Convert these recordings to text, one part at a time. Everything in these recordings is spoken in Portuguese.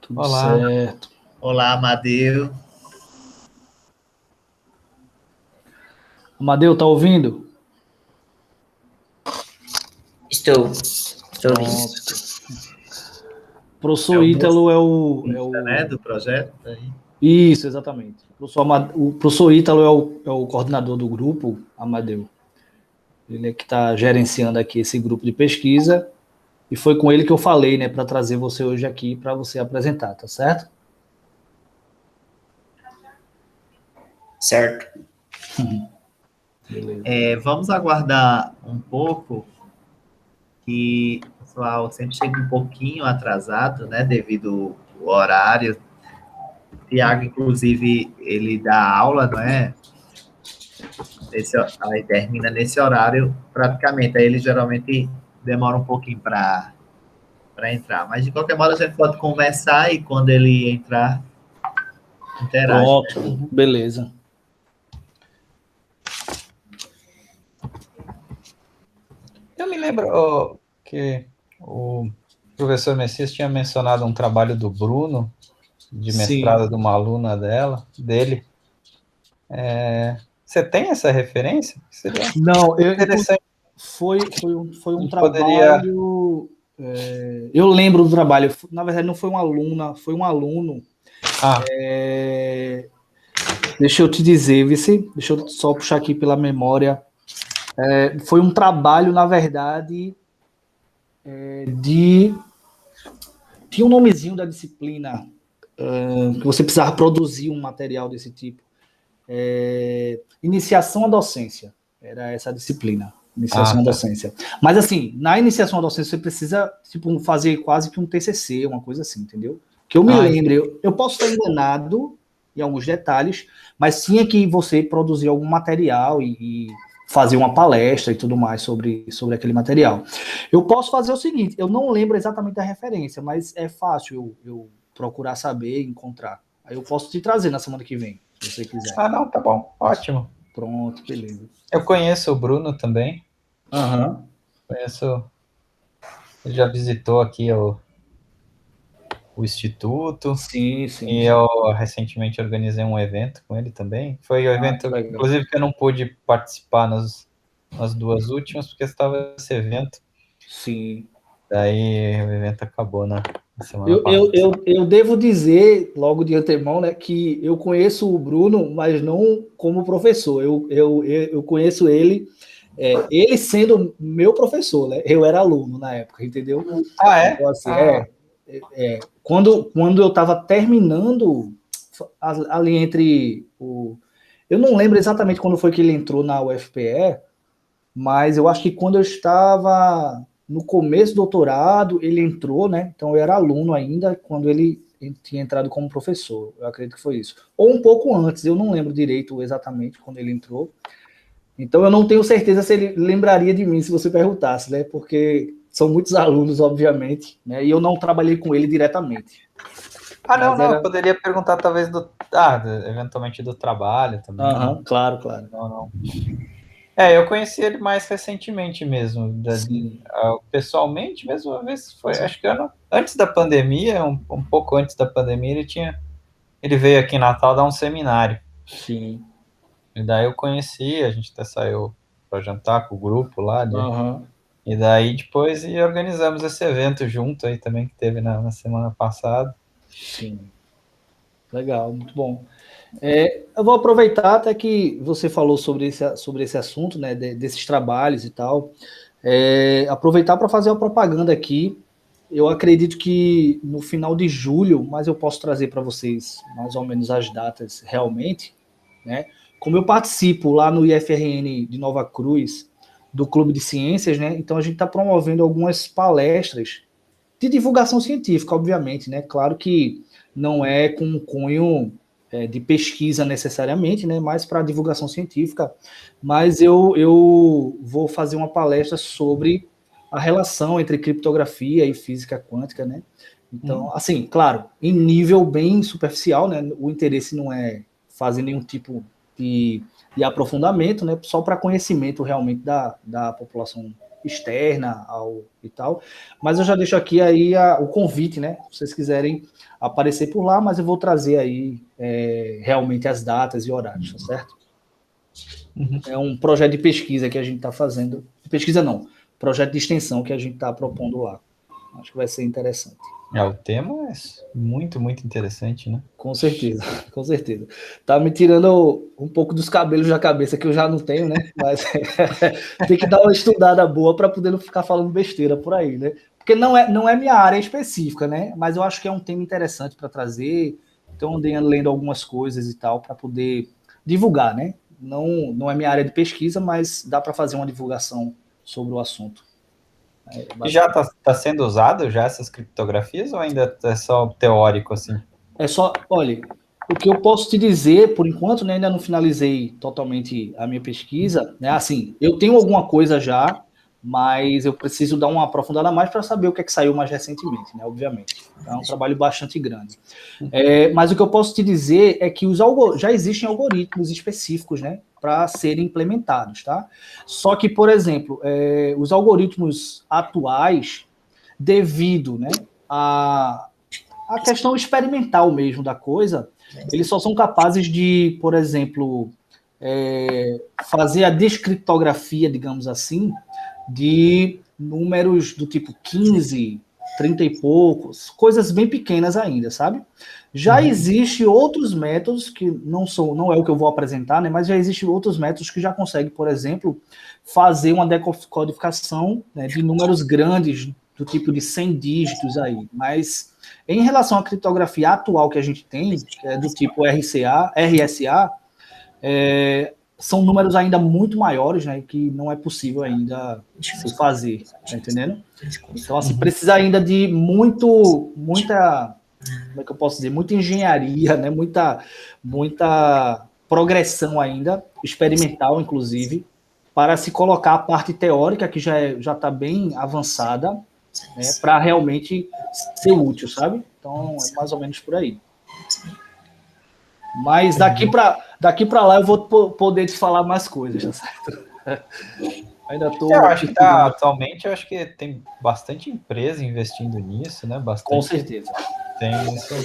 Tudo Olá, certo. Olá, Amadeu. Amadeu, tá ouvindo? estou ouvindo. Pronto. É Professor o Ítalo motorista, né, do projeto? Aí. Isso, exatamente. O professor Ítalo é o coordenador do grupo, Amadeu. Ele é que está gerenciando aqui esse grupo de pesquisa. E foi com ele que eu falei, né, para trazer você hoje aqui para você apresentar, tá certo? Certo. Beleza. Vamos aguardar um pouco, que o pessoal sempre chega um pouquinho atrasado, né, devido ao horário. O Tiago, inclusive, ele dá aula, não é? Aí termina nesse horário, praticamente. Aí ele geralmente demora um pouquinho para entrar. Mas, de qualquer modo, a gente pode conversar e, quando ele entrar, interage. Pronto, beleza. Eu me lembro que o professor Messias tinha mencionado um trabalho do Bruno, de Sim. mestrado de uma aluna dele. Você tem essa referência? Seria Não, interessante. foi A um gente poderia. trabalho. Eu lembro do trabalho. Na verdade, não foi uma aluna, foi um aluno. Ah, Deixa eu te dizer, Vici, deixa eu só puxar aqui pela memória. Foi um trabalho, na verdade, de. Tinha um nomezinho da disciplina, que você precisava produzir um material desse tipo. Iniciação à docência. Era essa a disciplina. Iniciação à tá. docência. Mas, assim, na iniciação à docência, você precisa tipo, fazer quase que um TCC, uma coisa assim, entendeu? Que eu me lembre, eu posso estar enganado em alguns detalhes, mas tinha que você produzir algum material e fazer uma palestra e tudo mais sobre aquele material. Eu posso fazer o seguinte, eu não lembro exatamente a referência, mas é fácil eu procurar saber, encontrar. Aí eu posso te trazer na semana que vem, se você quiser. Não, tá bom. Ótimo. Pronto, beleza. Eu conheço o Bruno também. Aham. Conheço. Ele já visitou aqui o Instituto. Sim, sim, E sim. eu recentemente organizei um evento com ele também. Foi o evento, Que legal. inclusive, que eu não pude participar nas duas últimas, porque estava esse evento. Sim. Daí o evento acabou na semana Eu, eu, passada. eu, eu devo dizer, logo de antemão, né, que eu conheço o Bruno, mas não como professor. Eu conheço ele, ele sendo meu professor, né? Eu era aluno na época, entendeu? É? Então, assim, quando eu estava terminando, ali entre o. Eu não lembro exatamente quando foi que ele entrou na UFPE, mas eu acho que quando eu estava no começo do doutorado, ele entrou, né? Então eu era aluno ainda quando ele tinha entrado como professor. Eu acredito que foi isso. Ou um pouco antes, eu não lembro direito exatamente quando ele entrou. Então eu não tenho certeza se ele lembraria de mim se você perguntasse, né? Porque são muitos alunos, obviamente, né? E eu não trabalhei com ele diretamente. Não, eu poderia perguntar talvez eventualmente do trabalho também. Aham, claro, claro. Não. Eu conheci ele mais recentemente mesmo, Sim. pessoalmente mesmo, uma vez foi, acho que antes da pandemia, um pouco antes da pandemia, ele veio aqui em Natal dar um seminário. Sim. E daí eu conheci, a gente até saiu para jantar com o grupo lá, Aham. e daí depois organizamos esse evento junto aí também, que teve na semana passada. Sim. Legal, muito bom. Eu vou aproveitar até que você falou sobre esse assunto, né, desses trabalhos e tal. Aproveitar para fazer uma propaganda aqui. Eu acredito que no final de julho, mas eu posso trazer para vocês mais ou menos as datas realmente, né? Como eu participo lá no IFRN de Nova Cruz, do Clube de Ciências, né? Então a gente está promovendo algumas palestras de divulgação científica, obviamente, né? Claro que não é com um cunho de pesquisa necessariamente, né? Mas para divulgação científica. Mas eu vou fazer uma palestra sobre a relação entre criptografia e física quântica, né? Então, assim, claro, em nível bem superficial, né? O interesse não é fazer nenhum tipo de aprofundamento, né? Só para conhecimento realmente da população externa e tal, mas eu já deixo aqui aí o convite, né? Se vocês quiserem aparecer por lá, mas eu vou trazer aí realmente as datas e horários, tá certo? Uhum. É um projeto de pesquisa que a gente está fazendo. Pesquisa não, projeto de extensão que a gente está propondo lá. Acho que vai ser interessante. O tema é muito, muito interessante, né? Com certeza, com certeza. Tá me tirando um pouco dos cabelos da cabeça, que eu já não tenho, né? Mas tem que dar uma estudada boa para poder não ficar falando besteira por aí, né? Porque não é minha área específica, né? Mas eu acho que é um tema interessante para trazer. Então, andei lendo algumas coisas e tal, para poder divulgar, né? Não é minha área de pesquisa, mas dá para fazer uma divulgação sobre o assunto. E já está sendo usado já essas criptografias ou ainda é só teórico, assim? É só, olha, o que eu posso te dizer, por enquanto, né, ainda não finalizei totalmente a minha pesquisa, né, assim, eu tenho alguma coisa já, mas eu preciso dar uma aprofundada mais para saber o que é que saiu mais recentemente, né, obviamente. Então, é um trabalho bastante grande. Mas o que eu posso te dizer é que já existem algoritmos específicos, né, para serem implementados, tá? Só que, por exemplo, os algoritmos atuais, devido, né, a questão experimental mesmo da coisa, eles só são capazes de, por exemplo, fazer a descriptografia, digamos assim, de números do tipo 15, 30 e poucos, coisas bem pequenas ainda, sabe? Já existe outros métodos que não é o que eu vou apresentar, né? Mas já existem outros métodos que já conseguem, por exemplo, fazer uma decodificação, né, de números grandes do tipo de 100 dígitos aí. Mas em relação à criptografia atual que a gente tem, que é do tipo RSA, são números ainda muito maiores, né, que não é possível ainda se fazer, tá entendendo? Então, assim, precisa ainda de muita, como é que eu posso dizer, muita engenharia, né, muita progressão ainda, experimental, inclusive, para se colocar a parte teórica, que já está bem avançada, né, para realmente ser útil, sabe? Então, é mais ou menos por aí. Mas daqui para lá eu vou poder te falar mais coisas, tá certo? Ainda estou. Eu acho que atualmente eu acho que tem bastante empresa investindo nisso, né? Bastante. Com certeza. Tem isso.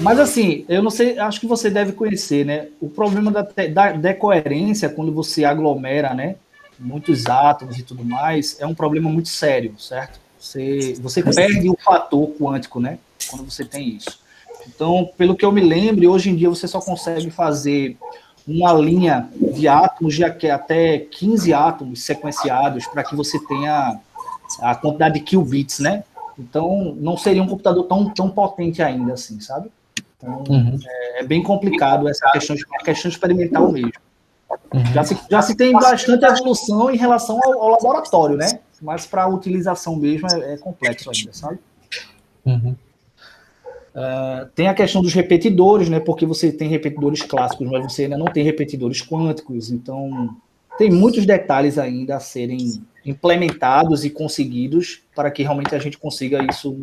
Mas assim, eu não sei, acho que você deve conhecer, né? O problema da decoerência, quando você aglomera, né, muitos átomos e tudo mais, é um problema muito sério, certo? Você perde o fator quântico, né? Quando você tem isso. Então, pelo que eu me lembro, hoje em dia você só consegue fazer uma linha de átomos de até 15 átomos sequenciados para que você tenha a quantidade de qubits, né? Então, não seria um computador tão potente ainda assim, sabe? Então, é bem complicado essa questão experimental mesmo. Já se tem bastante evolução em relação ao laboratório, né? Mas para a utilização mesmo é complexo ainda, sabe? Tem a questão dos repetidores, né? Porque você tem repetidores clássicos, mas você ainda não tem repetidores quânticos. Então, tem muitos detalhes ainda a serem implementados e conseguidos para que realmente a gente consiga isso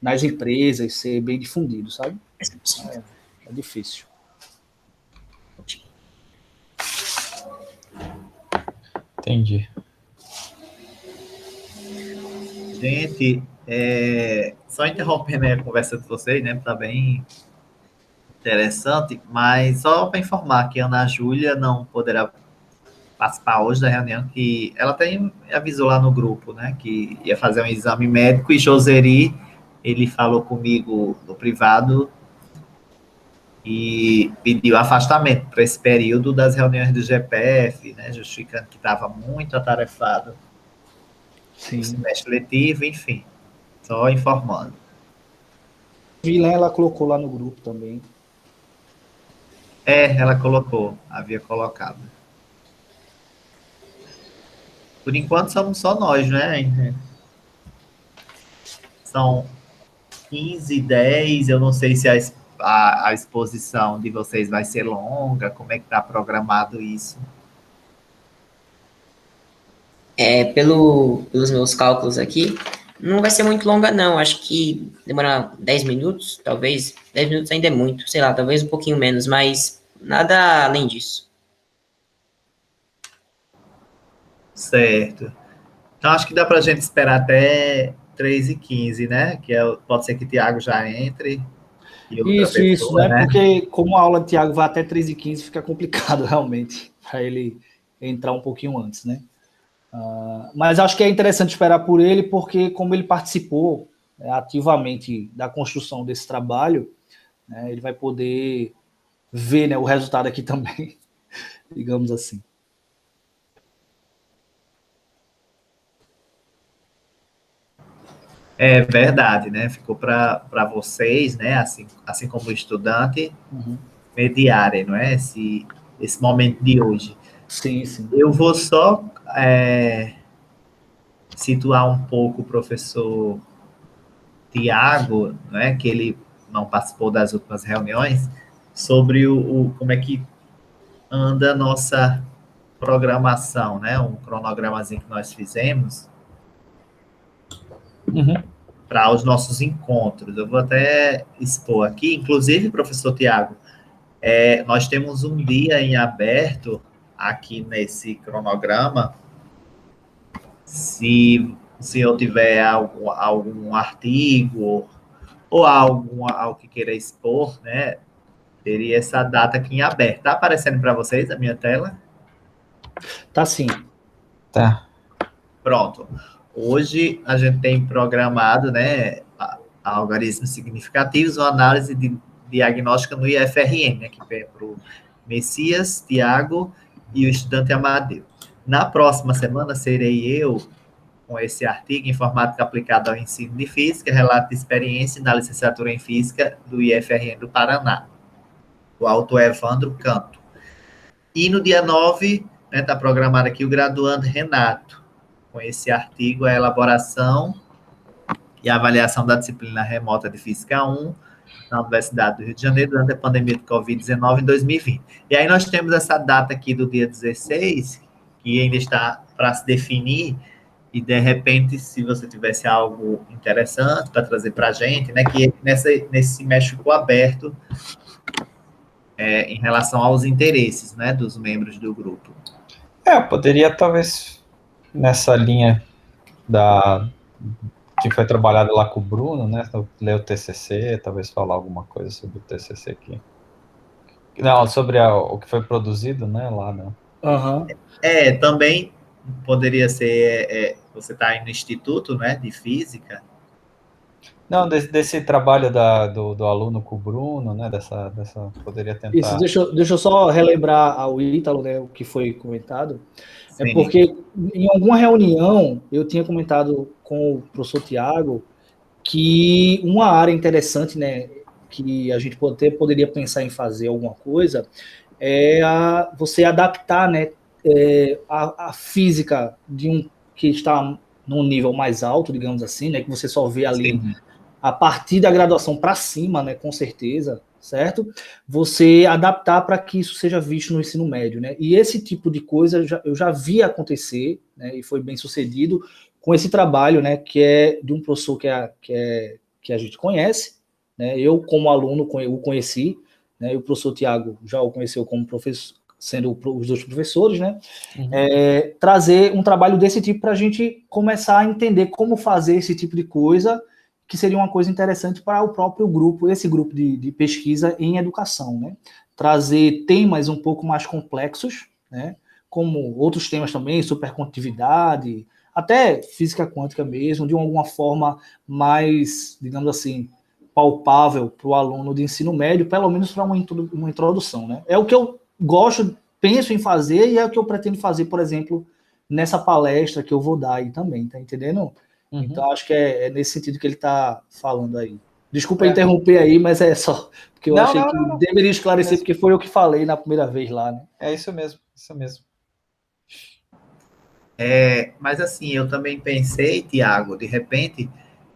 nas empresas, ser bem difundido, sabe? É difícil. Entendi. Gente, só interrompendo a conversa de vocês, né? Tá bem interessante, mas só para informar que a Ana Júlia não poderá participar hoje da reunião, que ela até avisou lá no grupo, né? Que ia fazer um exame médico, e Joseri, ele falou comigo no privado e pediu afastamento para esse período das reuniões do GPF, né? Justificando que estava muito atarefado. Sim. O semestre letivo, enfim. Só informando. Vilã, ela colocou lá no grupo também. Ela havia colocado. Por enquanto somos só nós, né? São 15, 10, eu não sei se a exposição de vocês vai ser longa, como é que está programado isso? Pelos meus cálculos aqui, não vai ser muito longa, não. Acho que demorar 10 minutos, talvez. 10 minutos ainda é muito, sei lá, talvez um pouquinho menos, mas nada além disso. Certo. Então, acho que dá para a gente esperar até 3h15, né? Pode ser que o Tiago já entre e outra Isso, pessoa, né? né? Porque como a aula de Tiago vai até 3h15, fica complicado realmente para ele entrar um pouquinho antes, né? Mas acho que é interessante esperar por ele, porque como ele participou ativamente da construção desse trabalho, né, ele vai poder ver, né, o resultado aqui também, digamos assim. É verdade, né? Ficou para vocês, né? Assim como estudante, mediarem, não é? Esse momento de hoje. Sim, sim. Eu vou só situar um pouco o professor Tiago, né? Que ele não participou das últimas reuniões, sobre como é que anda a nossa programação, né? Um cronogramazinho que nós fizemos para os nossos encontros. Eu vou até expor aqui, inclusive, professor Tiago, nós temos um dia em aberto aqui nesse cronograma. Se o senhor tiver algum artigo ou algo que queira expor, né? Teria essa data aqui em aberto. Tá aparecendo para vocês a minha tela? Tá sim. Tá. Pronto. Hoje a gente tem programado, né, algarismos significativos, uma análise diagnóstica no IFRN, né, que é para o Messias, Tiago e o estudante Amadeu. Na próxima semana serei eu com esse artigo, Informática Aplicada ao Ensino de Física, relato de experiência na licenciatura em Física do IFRN do Paraná. O autor é Evandro Canto. E no dia 9, está programado aqui o graduando Renato, com esse artigo, a elaboração e a avaliação da disciplina remota de Física 1 na Universidade do Rio de Janeiro durante a pandemia de Covid-19 em 2020. E aí nós temos essa data aqui do dia 16, que ainda está para se definir, e de repente, se você tivesse algo interessante para trazer para a gente, né, que nesse semestre ficou aberto em relação aos interesses, né, dos membros do grupo. Poderia talvez nessa linha que foi trabalhada lá com o Bruno, né? Ler o TCC, talvez falar alguma coisa sobre o TCC aqui. Não, sobre o que foi produzido, né? Lá, né? Também poderia ser, você está aí no Instituto, né, de Física. Não, desse trabalho do aluno com o Bruno, né? Dessa poderia tentar... Isso, deixa eu só relembrar ao Ítalo, né, o que foi comentado. Sim. Porque em alguma reunião eu tinha comentado com o professor Tiago que uma área interessante, né, que a gente poderia pensar em fazer alguma coisa é você adaptar, né, a física que está num nível mais alto, digamos assim, né, que você só vê ali Sim. a partir da graduação para cima, né, com certeza, certo? Você adaptar para que isso seja visto no ensino médio, né? E esse tipo de coisa eu já vi acontecer, né, e foi bem sucedido com esse trabalho, né, que é de um professor que a gente conhece, né? Eu como aluno o conheci, né? E o professor Tiago já o conheceu como professor, sendo os dois professores, né? Trazer um trabalho desse tipo para a gente começar a entender como fazer esse tipo de coisa, que seria uma coisa interessante para o próprio grupo, esse grupo de pesquisa em educação, né? Trazer temas um pouco mais complexos, né? Como outros temas também, supercondutividade, até física quântica mesmo, de alguma forma mais, digamos assim, palpável para o aluno de ensino médio, pelo menos para uma introdução, né? É o que eu penso em fazer e é o que eu pretendo fazer, por exemplo, nessa palestra que eu vou dar aí também, tá entendendo? Então, acho que é nesse sentido que ele está falando aí. Desculpa interromper aí, mas é só porque eu achei que deveria esclarecer, porque foi eu que falei na primeira vez lá, né? É isso mesmo, isso mesmo. Mas assim, eu também pensei, Tiago, de repente,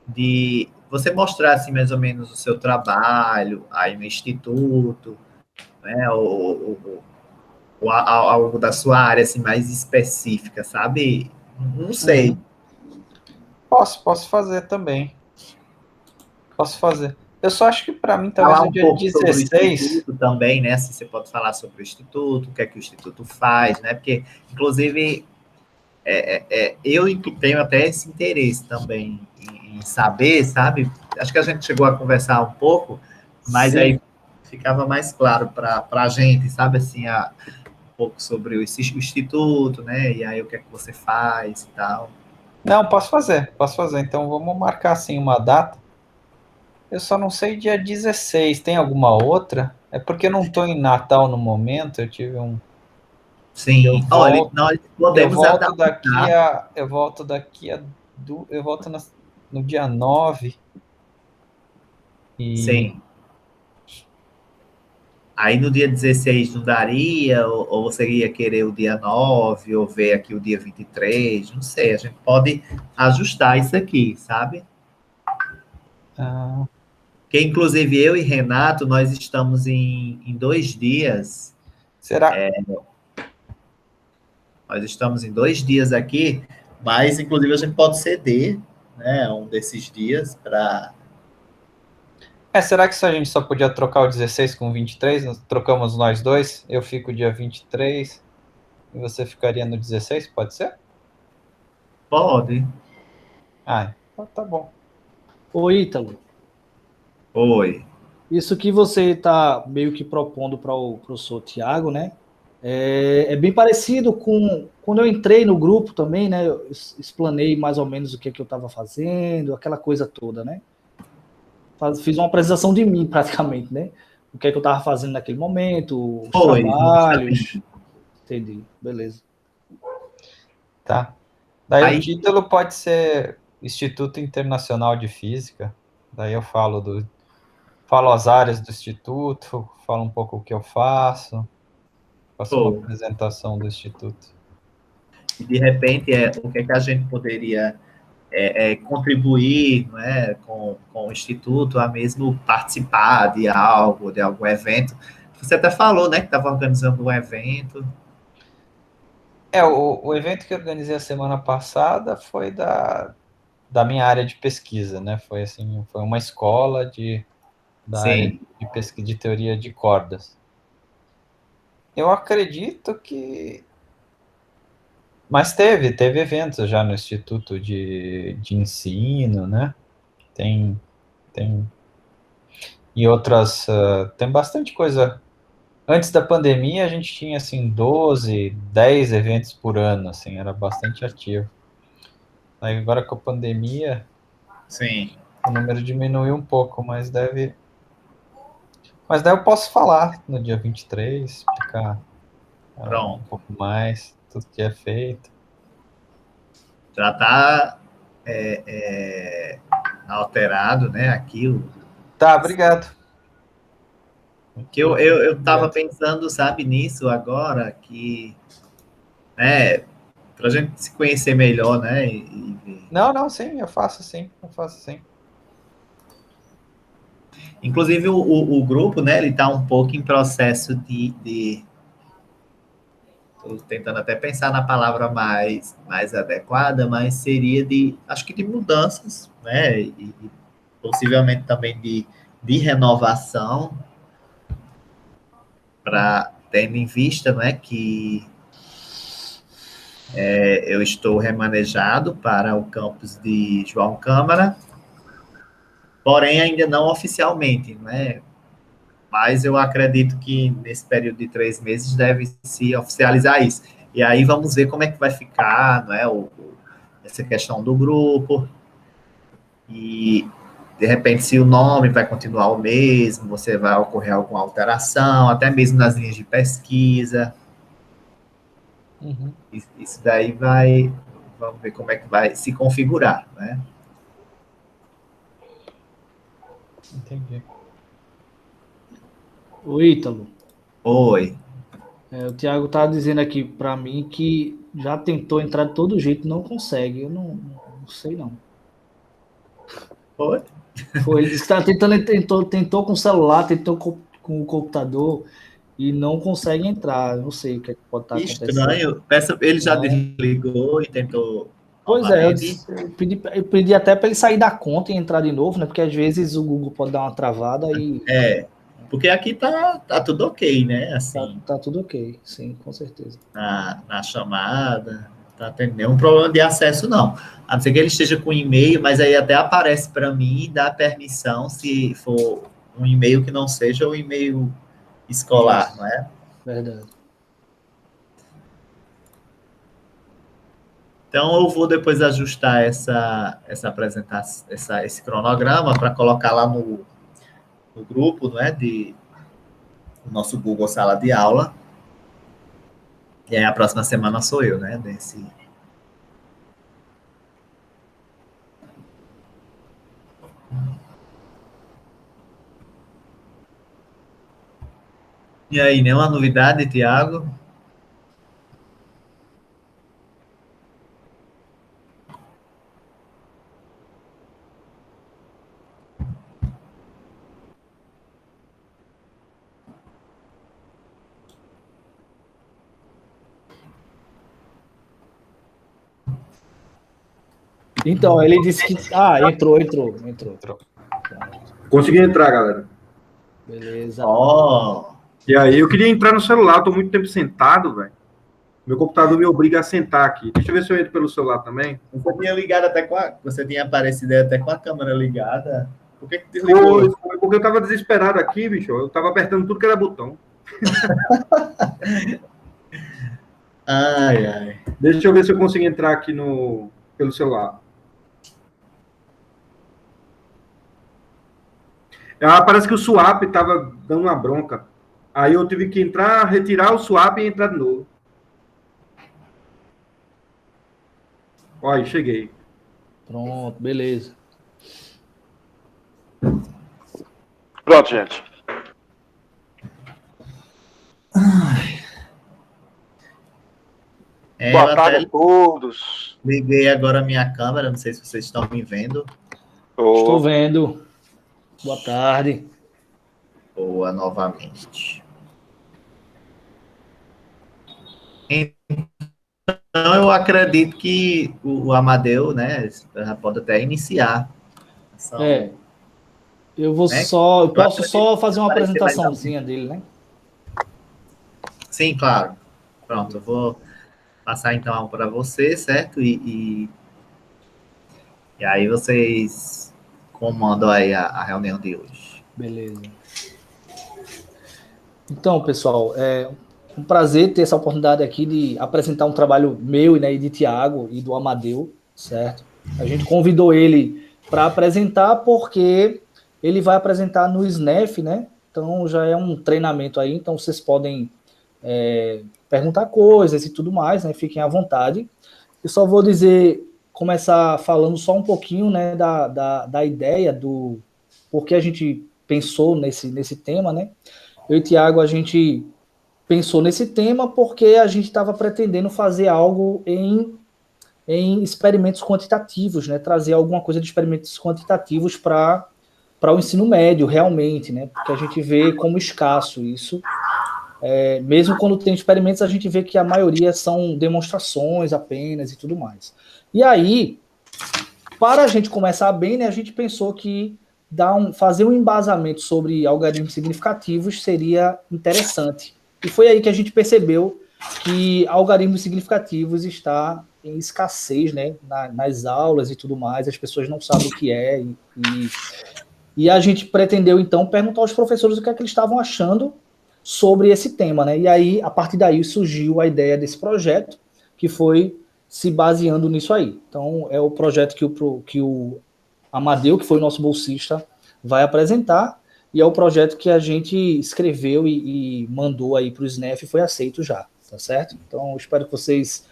de você mostrar assim, mais ou menos o seu trabalho aí no Instituto, né, ou algo da sua área assim, mais específica, sabe? Não sei. Posso fazer também. Posso fazer. Eu só acho que para mim, talvez Falar no um dia pouco 16... sobre o Instituto também, né? Se você pode falar sobre o Instituto, o que é que o Instituto faz, né? Porque, inclusive, eu tenho até esse interesse também em saber, sabe? Acho que a gente chegou a conversar um pouco, mas Sim. aí ficava mais claro para a gente, sabe, assim, um pouco sobre o instituto, né? E aí o que é que você faz e tal. Não, posso fazer. Então vamos marcar assim uma data. Eu só não sei dia 16. Tem alguma outra? É porque eu não estou em Natal no momento. Eu tive um. Eu Sim, olha, volto. nós Eu podemos volto daqui adaptar. a. Eu volto daqui a. Eu volto no dia 9. E. Sim. Aí no dia 16 não daria, ou você ia querer o dia 9 ou ver aqui o dia 23, não sei, a gente pode ajustar isso aqui, sabe? Ah, Que inclusive eu e Renato, nós estamos em 2 dias, será? nós estamos em 2 dias aqui, mas inclusive a gente pode ceder, né, um desses dias para. Será que a gente só podia trocar o 16 com o 23? Nós trocamos nós dois. Eu fico dia 23 e você ficaria no 16, pode ser? Pode. Ah, então tá bom. Ô, Ítalo, Oi. isso que você está meio que propondo para o professor Tiago, né? É bem parecido com quando eu entrei no grupo também, né? Eu explanei mais ou menos o que, é que eu estava fazendo, aquela coisa toda, né? Fiz uma apresentação de mim, praticamente, né? O que é que eu estava fazendo naquele momento, os Oi, trabalhos. justamente. Entendi, beleza. Tá. Daí o Aí, título pode ser Instituto Internacional de Física. Daí eu falo as áreas do instituto, falo um pouco o que eu faço uma pô, apresentação do instituto. de repente, o que é que a gente poderia contribuir, não é, com o Instituto, a mesmo participar de algo, de algum evento. Você até falou, né, que estava organizando um evento. O evento que eu organizei a semana passada foi da minha área de pesquisa, né? Foi assim, foi uma escola da área Sim. de pesquisa de teoria de cordas. Eu acredito que. Mas teve eventos já no Instituto de Ensino, né? Tem, tem. E outras. Tem bastante coisa. Antes da pandemia, a gente tinha, assim, 12, 10 eventos por ano, assim, era bastante ativo. Aí agora com a pandemia, Sim. o número diminuiu um pouco, mas daí eu posso falar no dia 23, explicar um Pronto. pouco mais, tudo que é feito. Já está alterado, né, aqui. Tá, obrigado. Que eu estava Obrigado. pensando, sabe, nisso agora, que, né, para a gente se conhecer melhor, né, Não, sim, eu faço sim. inclusive o grupo, né, ele está um pouco em processo de estou tentando até pensar na palavra mais adequada, mas seria acho que de mudanças, né, e possivelmente também de renovação, tendo em vista, né, que eu estou remanejado para o campus de João Câmara, porém ainda não oficialmente, né, mas eu acredito que nesse período de 3 meses deve se oficializar isso. E aí vamos ver como é que vai ficar, não é, essa questão do grupo, e de repente se o nome vai continuar o mesmo, você vai ocorrer alguma alteração, até mesmo nas linhas de pesquisa. Uhum, Isso daí vamos ver como é que vai se configurar, né? entendi. Ô, Ítalo, Oi. o Thiago tá dizendo aqui para mim que já tentou entrar de todo jeito, não consegue. Eu não sei não. Oi? Foi, ele disse que tá tentou com o celular, tentou com o computador e não consegue entrar. Eu não sei o que, é que pode estar Que acontecendo. estranho. Ele já Não. desligou e tentou Pois é, novamente. eu pedi até para ele sair da conta e entrar de novo, né? Porque às vezes o Google pode dar uma travada e Porque aqui tá tudo ok, né? tá, Assim, tá tudo ok. Sim, com certeza. na chamada. tá tendo nenhum problema de acesso, não. A não ser que ele esteja com e-mail, mas aí até aparece para mim e dá permissão se for um e-mail que não seja o e-mail escolar, Isso. não é? Verdade. Então, eu vou depois ajustar essa apresentação, esse cronograma para colocar lá no grupo, não é? Do nosso Google Sala de Aula. E aí, a próxima semana sou eu, né? E aí, nenhuma novidade, Tiago? Então, ele disse que... Ah, entrou. Consegui entrar, galera. Beleza. Ó, E aí, eu queria entrar no celular, tô muito tempo sentado, velho. Meu computador me obriga a sentar aqui. Deixa eu ver se eu entro pelo celular também. você tinha ligado até você tinha aparecido até com a câmera ligada. Por que desligou? Foi porque eu tava desesperado aqui, bicho. Eu tava apertando tudo que era botão. Ai, ai. Deixa eu ver se eu consigo entrar aqui pelo celular. Parece que o swap tava dando uma bronca. Aí eu tive que entrar, retirar o swap e entrar de novo. Olha, cheguei. Pronto, beleza. Pronto, gente. Boa tarde a todos. Liguei agora a minha câmera, não sei se vocês estão me vendo. Estou vendo. Boa tarde. Boa, novamente. Então, eu acredito que o Amadeu, né, já pode até iniciar. Eu vou né? eu posso só fazer uma Vai ser mais apresentaçãozinha dele, né? Sim, claro. Pronto, eu vou passar então para você, certo? E aí vocês comandam aí a reunião de hoje. Beleza. Então, pessoal, é um prazer ter essa oportunidade aqui de apresentar um trabalho meu, né, e de Tiago e do Amadeu, certo? A gente convidou ele para apresentar porque ele vai apresentar no SNEF, né? Então já é um treinamento aí, então vocês podem perguntar coisas e tudo mais, né? Fiquem à vontade. Eu só vou começar falando só um pouquinho, né, da ideia do porque a gente pensou nesse tema, né? Eu e o Tiago, a gente pensou nesse tema porque a gente estava pretendendo fazer algo em experimentos quantitativos, né? Trazer alguma coisa de experimentos quantitativos para o ensino médio, realmente, né? Porque a gente vê como escasso isso. Mesmo quando tem experimentos, a gente vê que a maioria são demonstrações apenas e tudo mais. E aí, para a gente começar bem, né, a gente pensou que fazer um embasamento sobre algarismos significativos seria interessante. E foi aí que a gente percebeu que algarismos significativos está em escassez, né, nas aulas e tudo mais, as pessoas não sabem o que é, e a gente pretendeu, então, perguntar aos professores o que é que eles estavam achando sobre esse tema, né, e aí, a partir daí, surgiu a ideia desse projeto, que foi se baseando nisso aí. Então, é o projeto que o Amadeu, que foi o nosso bolsista, vai apresentar, e é o projeto que a gente escreveu e mandou aí para o SNEF e foi aceito já, tá certo? Então, espero que vocês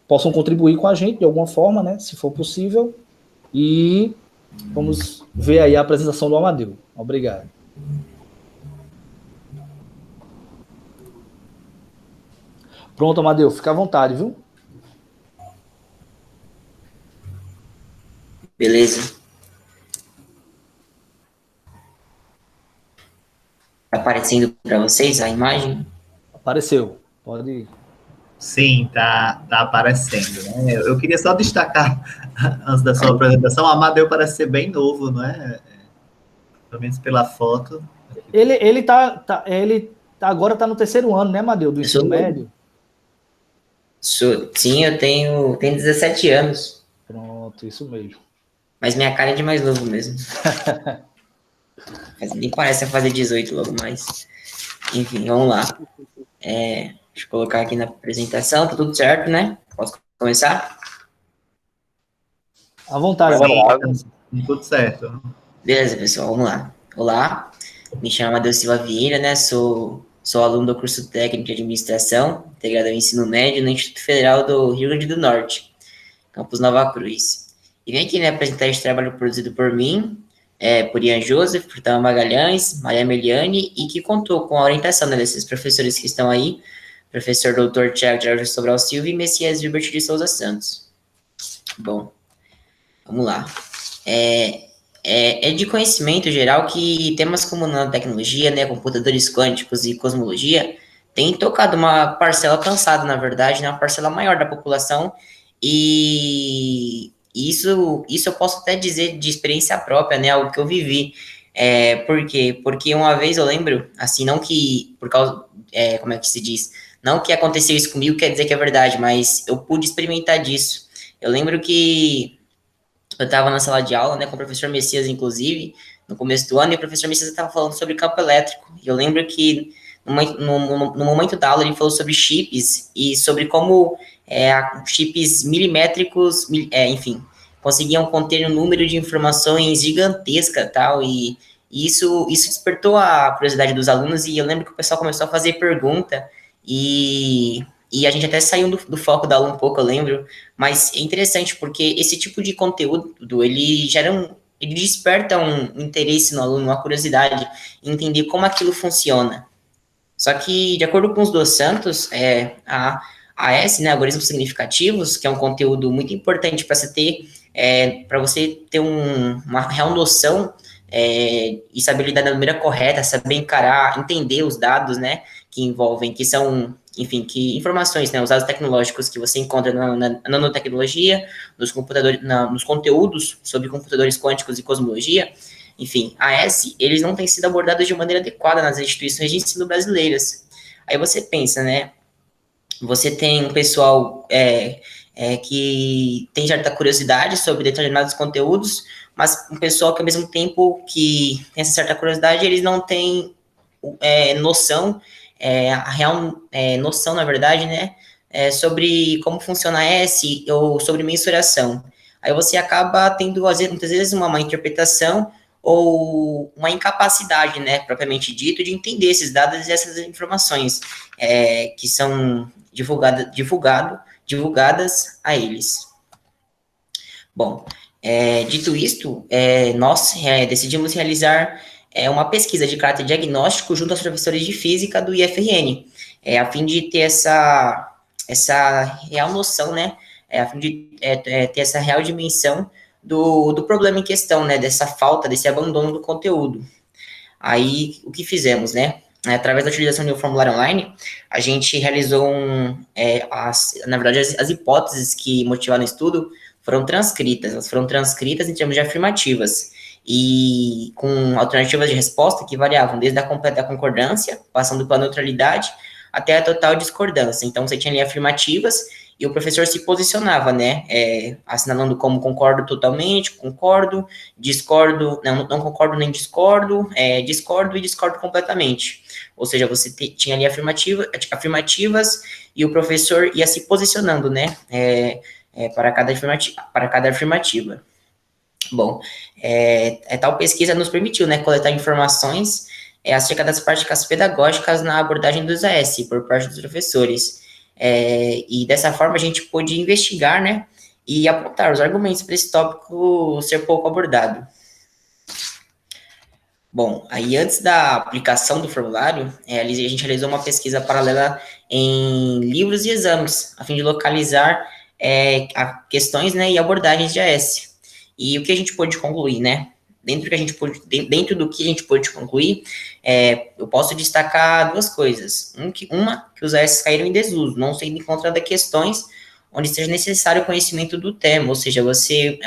possam contribuir com a gente de alguma forma, né, se for possível, e vamos ver aí a apresentação do Amadeu. Obrigado. Pronto, Amadeu, fica à vontade, viu? Beleza. Tá aparecendo para vocês a imagem? Apareceu. Pode ir. Sim, tá aparecendo, né? Eu queria só destacar, antes da sua apresentação, o Amadeu parece ser bem novo, não é? Pelo menos pela foto. Ele agora tá no terceiro ano, né, Amadeu, do ensino médio? Sim, eu tenho 17 anos, Pronto, isso mesmo. mas minha cara é de mais novo mesmo. Mas nem parece fazer 18 logo mais. Enfim, vamos lá. Deixa eu colocar aqui na apresentação, tá tudo certo, né? Posso começar? À vontade, Manda Amadeu. brasa. Tudo certo. Beleza, pessoal, vamos lá. Olá, me chamo Amadeu Silva Vieira, né? Sou aluno do curso técnico de administração, integrado ao ensino médio no Instituto Federal do Rio Grande do Norte, campus Nova Cruz. E vim aqui, né, apresentar este trabalho produzido por mim, por Ian Joseph, por Tama Magalhães, Maria Meliane, e que contou com a orientação, né, desses professores que estão aí, professor Dr. Tiago de Araújo Sobral Silva e Messias Gilbert de Souza Santos. Bom, vamos lá. É de conhecimento geral que temas como nanotecnologia, né, computadores quânticos e cosmologia têm tocado uma parcela cansada, na verdade, né, uma parcela maior da população, e isso eu posso até dizer de experiência própria, né, algo que eu vivi. Por quê? Porque uma vez eu lembro, assim, não que, por causa, como é que se diz? Não que aconteceu isso comigo quer dizer que é verdade, mas eu pude experimentar disso. Eu lembro que eu estava na sala de aula, né, com o professor Messias, inclusive, no começo do ano, e o professor Messias estava falando sobre campo elétrico. E eu lembro que, no momento da aula, ele falou sobre chips e sobre como chips milimétricos, enfim, conseguiam conter um número de informações gigantesca, tal, e isso despertou a curiosidade dos alunos, e eu lembro que o pessoal começou a fazer pergunta, e a gente até saiu do foco da aula um pouco, eu lembro, mas é interessante porque esse tipo de conteúdo, ele ele desperta um interesse no aluno, uma curiosidade em entender como aquilo funciona. Só que, de acordo com os Dos Santos, a AS, né, algoritmos significativos, que é um conteúdo muito importante para você ter uma real noção e saber lidar da maneira correta, saber encarar, entender os dados, né, que envolvem, que são, enfim, que informações, né, os dados tecnológicos que você encontra na nanotecnologia, nos computadores, nos conteúdos sobre computadores quânticos e cosmologia, enfim, eles não têm sido abordados de maneira adequada nas instituições de ensino brasileiras. Aí você pensa, né, você tem um pessoal que tem certa curiosidade sobre determinados conteúdos, mas um pessoal que, ao mesmo tempo que tem essa certa curiosidade, eles não têm noção, a real noção, na verdade, né, sobre como funciona a S ou sobre mensuração. Aí você acaba tendo, muitas vezes, uma má interpretação ou uma incapacidade, né, propriamente dito, de entender esses dados e essas informações que são divulgadas a eles. Bom, dito isto, nós decidimos realizar uma pesquisa de caráter diagnóstico junto aos professores de física do IFRN, a fim de ter essa real noção, né, a fim de ter essa real dimensão do problema em questão, né, dessa falta, desse abandono do conteúdo. Aí, o que fizemos, né? Através da utilização de um formulário online, a gente realizou na verdade, as hipóteses que motivaram o estudo foram transcritas, elas foram transcritas em termos de afirmativas, e com alternativas de resposta que variavam desde a completa concordância, passando pela neutralidade, até a total discordância. Então, você tinha ali afirmativas, e o professor se posicionava, né, assinalando como concordo totalmente, concordo, discordo, não concordo nem discordo, discordo e discordo completamente. Ou seja, você tinha ali afirmativas e o professor ia se posicionando, né, para cada afirmativa. Bom, tal pesquisa nos permitiu, né, coletar informações acerca das práticas pedagógicas na abordagem dos AS por parte dos professores. E dessa forma a gente pôde investigar, né, e apontar os argumentos para esse tópico ser pouco abordado. Bom, aí antes da aplicação do formulário, a gente realizou uma pesquisa paralela em livros e exames, a fim de localizar questões, né, e abordagens de AS. E o que a gente pôde concluir, né? Dentro do que a gente pôde concluir, eu posso destacar duas coisas. Uma, que os AS caíram em desuso, não sendo encontradas questões onde seja necessário o conhecimento do tema, ou seja, você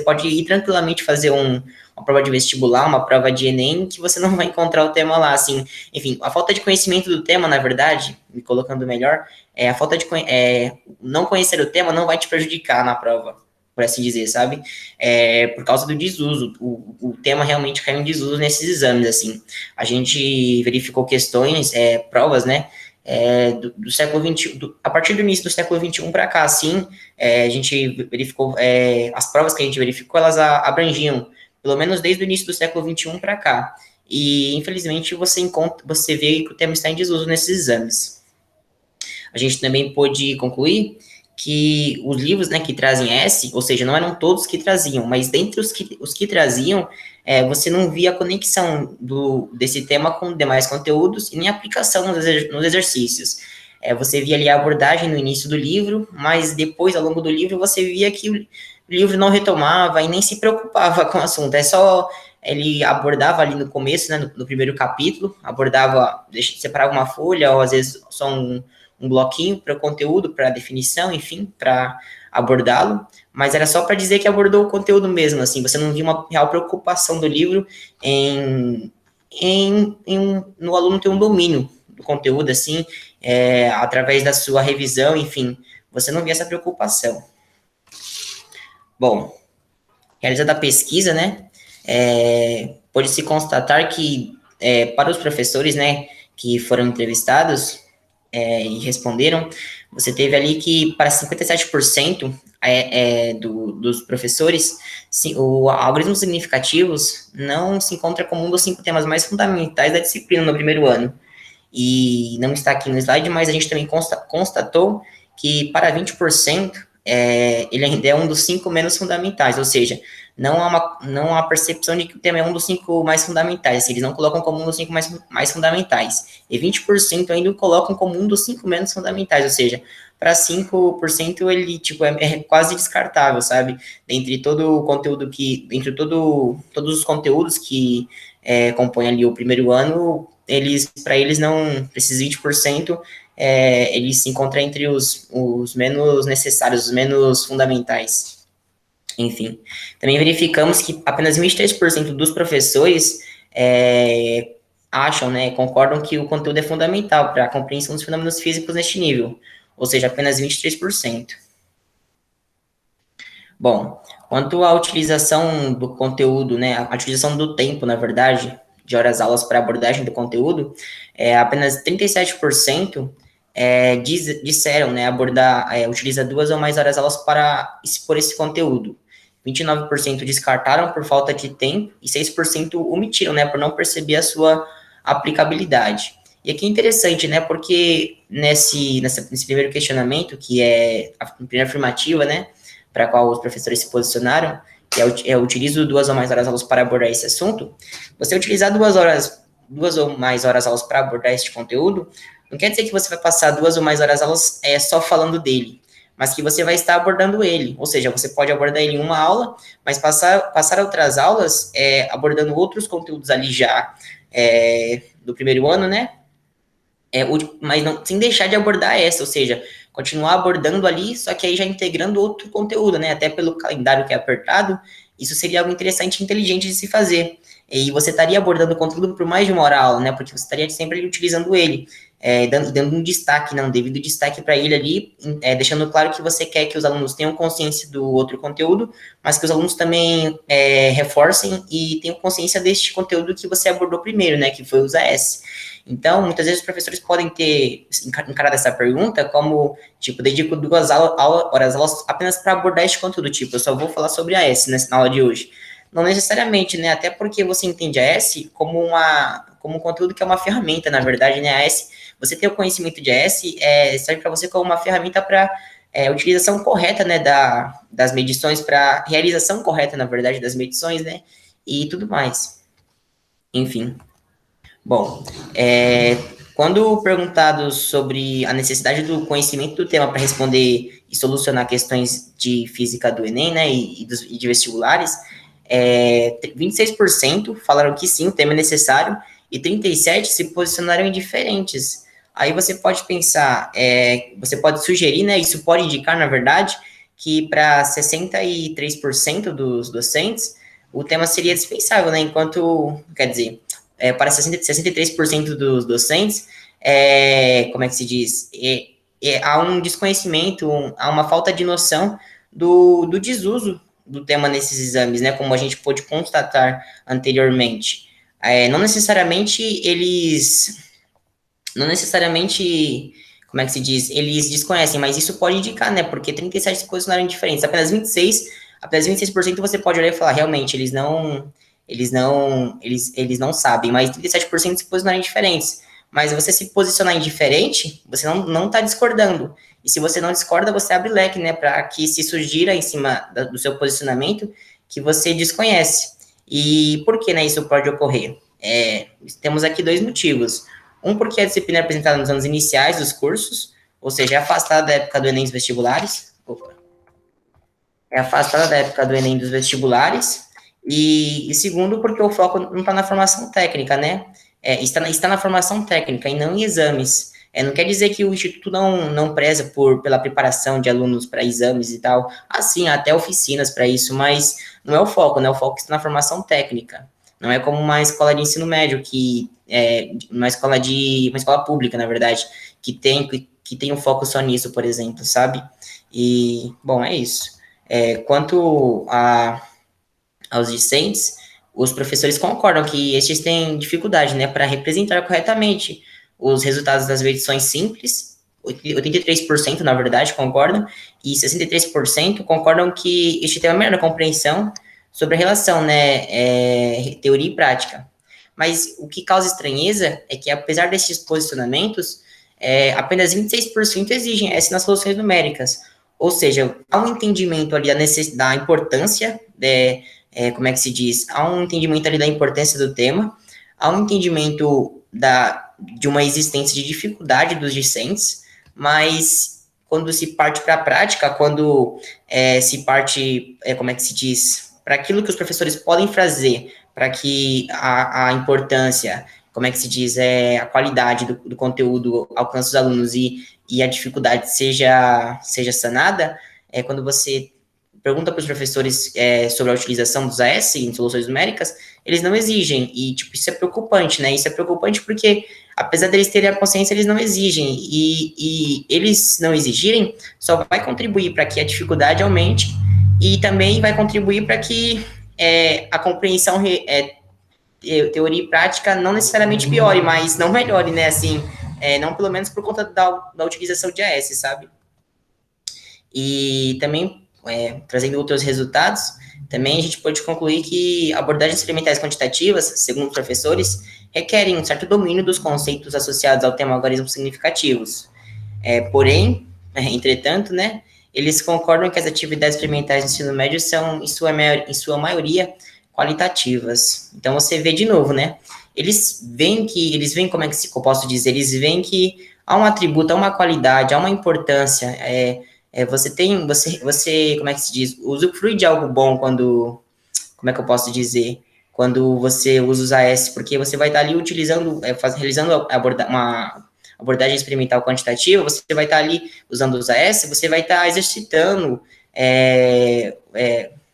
pode ir tranquilamente fazer uma prova de vestibular, uma prova de Enem, que você não vai encontrar o tema lá, assim, enfim, a falta de conhecimento do tema, na verdade, me colocando melhor, a falta de não conhecer o tema não vai te prejudicar na prova, por assim dizer, sabe? Por causa do desuso, o tema realmente caiu em desuso nesses exames, assim. A gente verificou questões, provas, né, do século XXI, a partir do início do século XXI para cá, assim, a gente verificou, as provas que a gente verificou, elas abrangiam, pelo menos desde o início do século XXI para cá, e infelizmente você vê que o tema está em desuso nesses exames. A gente também pôde concluir que os livros, né, que trazem S, ou seja, não eram todos que traziam, mas dentre os que traziam, você não via a conexão desse tema com demais conteúdos e nem aplicação nos exercícios. Você via ali a abordagem no início do livro, mas depois, ao longo do livro, você via que o livro não retomava e nem se preocupava com o assunto. Ele abordava ali no começo, né, no primeiro capítulo, separava uma folha, ou às vezes só um bloquinho para o conteúdo, para a definição, enfim, para abordá-lo, mas era só para dizer que abordou o conteúdo mesmo, assim, você não via uma real preocupação do livro no aluno ter um domínio do conteúdo, assim, através da sua revisão, enfim, você não via essa preocupação. Bom, realizada a pesquisa, né, pode-se constatar que, para os professores, né, que foram entrevistados, e responderam, você teve ali que para 57% dos professores, algoritmos significativos não se encontra como um dos 5 temas mais fundamentais da disciplina no primeiro ano. E não está aqui no slide, mas a gente também constatou que para 20%, ele ainda é um dos 5 menos fundamentais, ou seja, não há uma percepção de que o tema é um dos 5 mais fundamentais, assim, eles não colocam como um dos 5 mais fundamentais, e 20% ainda o colocam como um dos 5 menos fundamentais, ou seja, para 5% ele, tipo, é quase descartável, sabe, entre todo o conteúdo todos os conteúdos que compõem ali o primeiro ano, para eles não, esses 20%, ele se encontra entre os menos necessários, os menos fundamentais. Enfim, também verificamos que apenas 23% dos professores acham, né, concordam que o conteúdo é fundamental para a compreensão dos fenômenos físicos neste nível, ou seja, apenas 23%. Bom, quanto à utilização do conteúdo, né, a utilização do tempo, na verdade, de horas-aulas para abordagem do conteúdo, apenas 37% disseram, né, utiliza 2 ou mais horas-aulas para expor esse conteúdo. 29% descartaram por falta de tempo e 6% omitiram, né, por não perceber a sua aplicabilidade. E aqui é interessante, né, porque nesse primeiro questionamento, que é a primeira afirmativa, né, para a qual os professores se posicionaram, que utilizo 2 ou mais horas-aulas para abordar esse assunto, você utilizar 2 ou mais horas-aulas para abordar este conteúdo, não quer dizer que você vai passar 2 ou mais horas-aulas só falando dele, mas que você vai estar abordando ele, ou seja, você pode abordar ele em uma aula, mas passar outras aulas abordando outros conteúdos ali já do primeiro ano, né, mas não, sem deixar de abordar essa, ou seja, continuar abordando ali, só que aí já integrando outro conteúdo, né, até pelo calendário que é apertado, isso seria algo interessante e inteligente de se fazer, e você estaria abordando o conteúdo por mais de uma hora aula, né, porque você estaria sempre utilizando ele, dando um destaque, um devido destaque para ele ali, deixando claro que você quer que os alunos tenham consciência do outro conteúdo, mas que os alunos também reforcem e tenham consciência deste conteúdo que você abordou primeiro, né, que foi os AS. Então, muitas vezes os professores podem ter encarado essa pergunta como, tipo, dedico 2 horas apenas para abordar este conteúdo, tipo, eu só vou falar sobre AS na aula de hoje. Não necessariamente, né, até porque você entende a AS como um conteúdo que é uma ferramenta, na verdade, né, a AS, você ter o conhecimento de AS serve para você como uma ferramenta para utilização correta, né, das medições, para realização correta, na verdade, das medições, né, e tudo mais. Enfim. Bom, quando perguntados sobre a necessidade do conhecimento do tema para responder e solucionar questões de física do Enem, né, e de vestibulares, 26% falaram que sim, o tema é necessário, e 37% se posicionaram indiferentes Aí você pode pensar, você pode sugerir, né, isso pode indicar, na verdade, que para 63% dos docentes, o tema seria dispensável, né, enquanto, quer dizer, para 63% dos docentes, como é que se diz, há um desconhecimento, há uma falta de noção do desuso do tema nesses exames, né, como a gente pôde constatar anteriormente. Não necessariamente, como é que se diz, eles desconhecem, mas isso pode indicar, né, porque 37 se posicionaram diferentes, apenas 26% você pode olhar e falar, realmente, eles não sabem, mas 37% se posicionaram diferentes. Mas você se posicionar indiferente, você não está discordando. E se você não discorda, você abre leque, né, para que se surgira em cima do seu posicionamento que você desconhece. E por que, né, isso pode ocorrer? Temos aqui 2 motivos. Um, porque a disciplina é apresentada nos anos iniciais dos cursos, ou seja, é afastada da época do Enem dos vestibulares. É afastada da época do Enem dos vestibulares. E segundo, porque o foco não está na formação técnica, né? Está na formação técnica e não em exames. Não quer dizer que o Instituto não preza pela preparação de alunos para exames e tal. Assim, até oficinas para isso, mas não é o foco, né? O foco está na formação técnica. Não é como uma escola de ensino médio, uma escola pública, na verdade, que tem um foco só nisso, por exemplo, sabe? E, bom, é isso. Quanto aos discentes, os professores concordam que estes têm dificuldade, né, para representar corretamente os resultados das medições simples. 83%, na verdade, concordam, e 63% concordam que este tem uma melhor compreensão sobre a relação, né, teoria e prática. Mas o que causa estranheza é que, apesar desses posicionamentos, apenas 26% exigem S nas soluções numéricas. Ou seja, há um entendimento ali da importância, como é que se diz? Há um entendimento ali da importância do tema, há um entendimento de uma existência de dificuldade dos discentes, mas quando se parte para a prática, quando se parte, como é que se diz? Para aquilo que os professores podem fazer, para que a importância, como é que se diz? A qualidade do conteúdo alcance os alunos e a dificuldade seja sanada, quando você pergunta para os professores sobre a utilização dos AS em soluções numéricas, eles não exigem, e tipo, isso é preocupante, né? Isso é preocupante porque, apesar deles terem a consciência, eles não exigem, e eles não exigirem só vai contribuir para que a dificuldade aumente, e também vai contribuir para que a compreensão teoria e prática não necessariamente piore, mas não melhore, né? Assim, não pelo menos por conta da utilização de AS, sabe? E também, trazendo outros resultados, também a gente pode concluir que abordagens experimentais quantitativas, segundo os professores, requerem um certo domínio dos conceitos associados ao tema algarismos significativos. Porém, entretanto, né, eles concordam que as atividades experimentais do ensino médio são, em sua maioria, qualitativas. Então, você vê de novo, né, eles veem, como é que eu posso dizer, eles veem que há um atributo, há uma qualidade, há uma importância, você, como é que se diz, usufrui de algo bom quando, como é que eu posso dizer, quando você usa os AS, porque você vai estar ali utilizando, realizando uma abordagem experimental quantitativa, você vai estar ali usando os AS, você vai estar exercitando,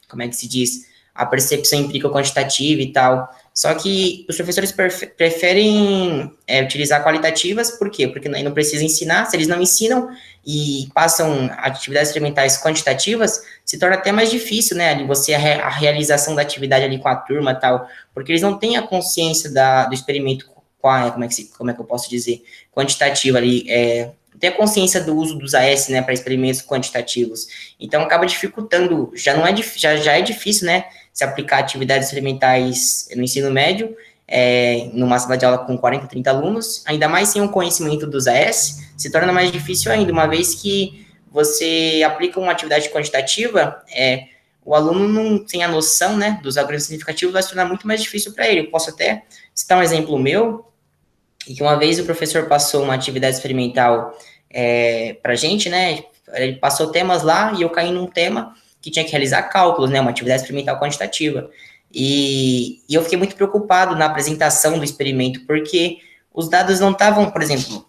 como é que se diz, a percepção empírica quantitativa e tal. Só que os professores preferem utilizar qualitativas, por quê? Porque não precisa ensinar, se eles não ensinam e passam atividades experimentais quantitativas, se torna até mais difícil, né, ali você, a realização da atividade ali com a turma e tal, porque eles não têm a consciência do experimento, como é que eu posso dizer, quantitativo ali, tem a consciência do uso dos AS, né, para experimentos quantitativos. Então, acaba dificultando, já é difícil, né, se aplicar atividades experimentais no ensino médio, numa sala de aula com 40, 30 alunos, ainda mais sem o conhecimento dos AS, se torna mais difícil ainda, uma vez que você aplica uma atividade quantitativa, o aluno não tem a noção, né, dos algoritmos significativos, vai se tornar muito mais difícil para ele. Eu posso até citar um exemplo meu, e que uma vez o professor passou uma atividade experimental para a gente, né, ele passou temas lá, e eu caí num tema que tinha que realizar cálculos, né, uma atividade experimental quantitativa. E eu fiquei muito preocupado na apresentação do experimento, porque os dados não estavam, por exemplo,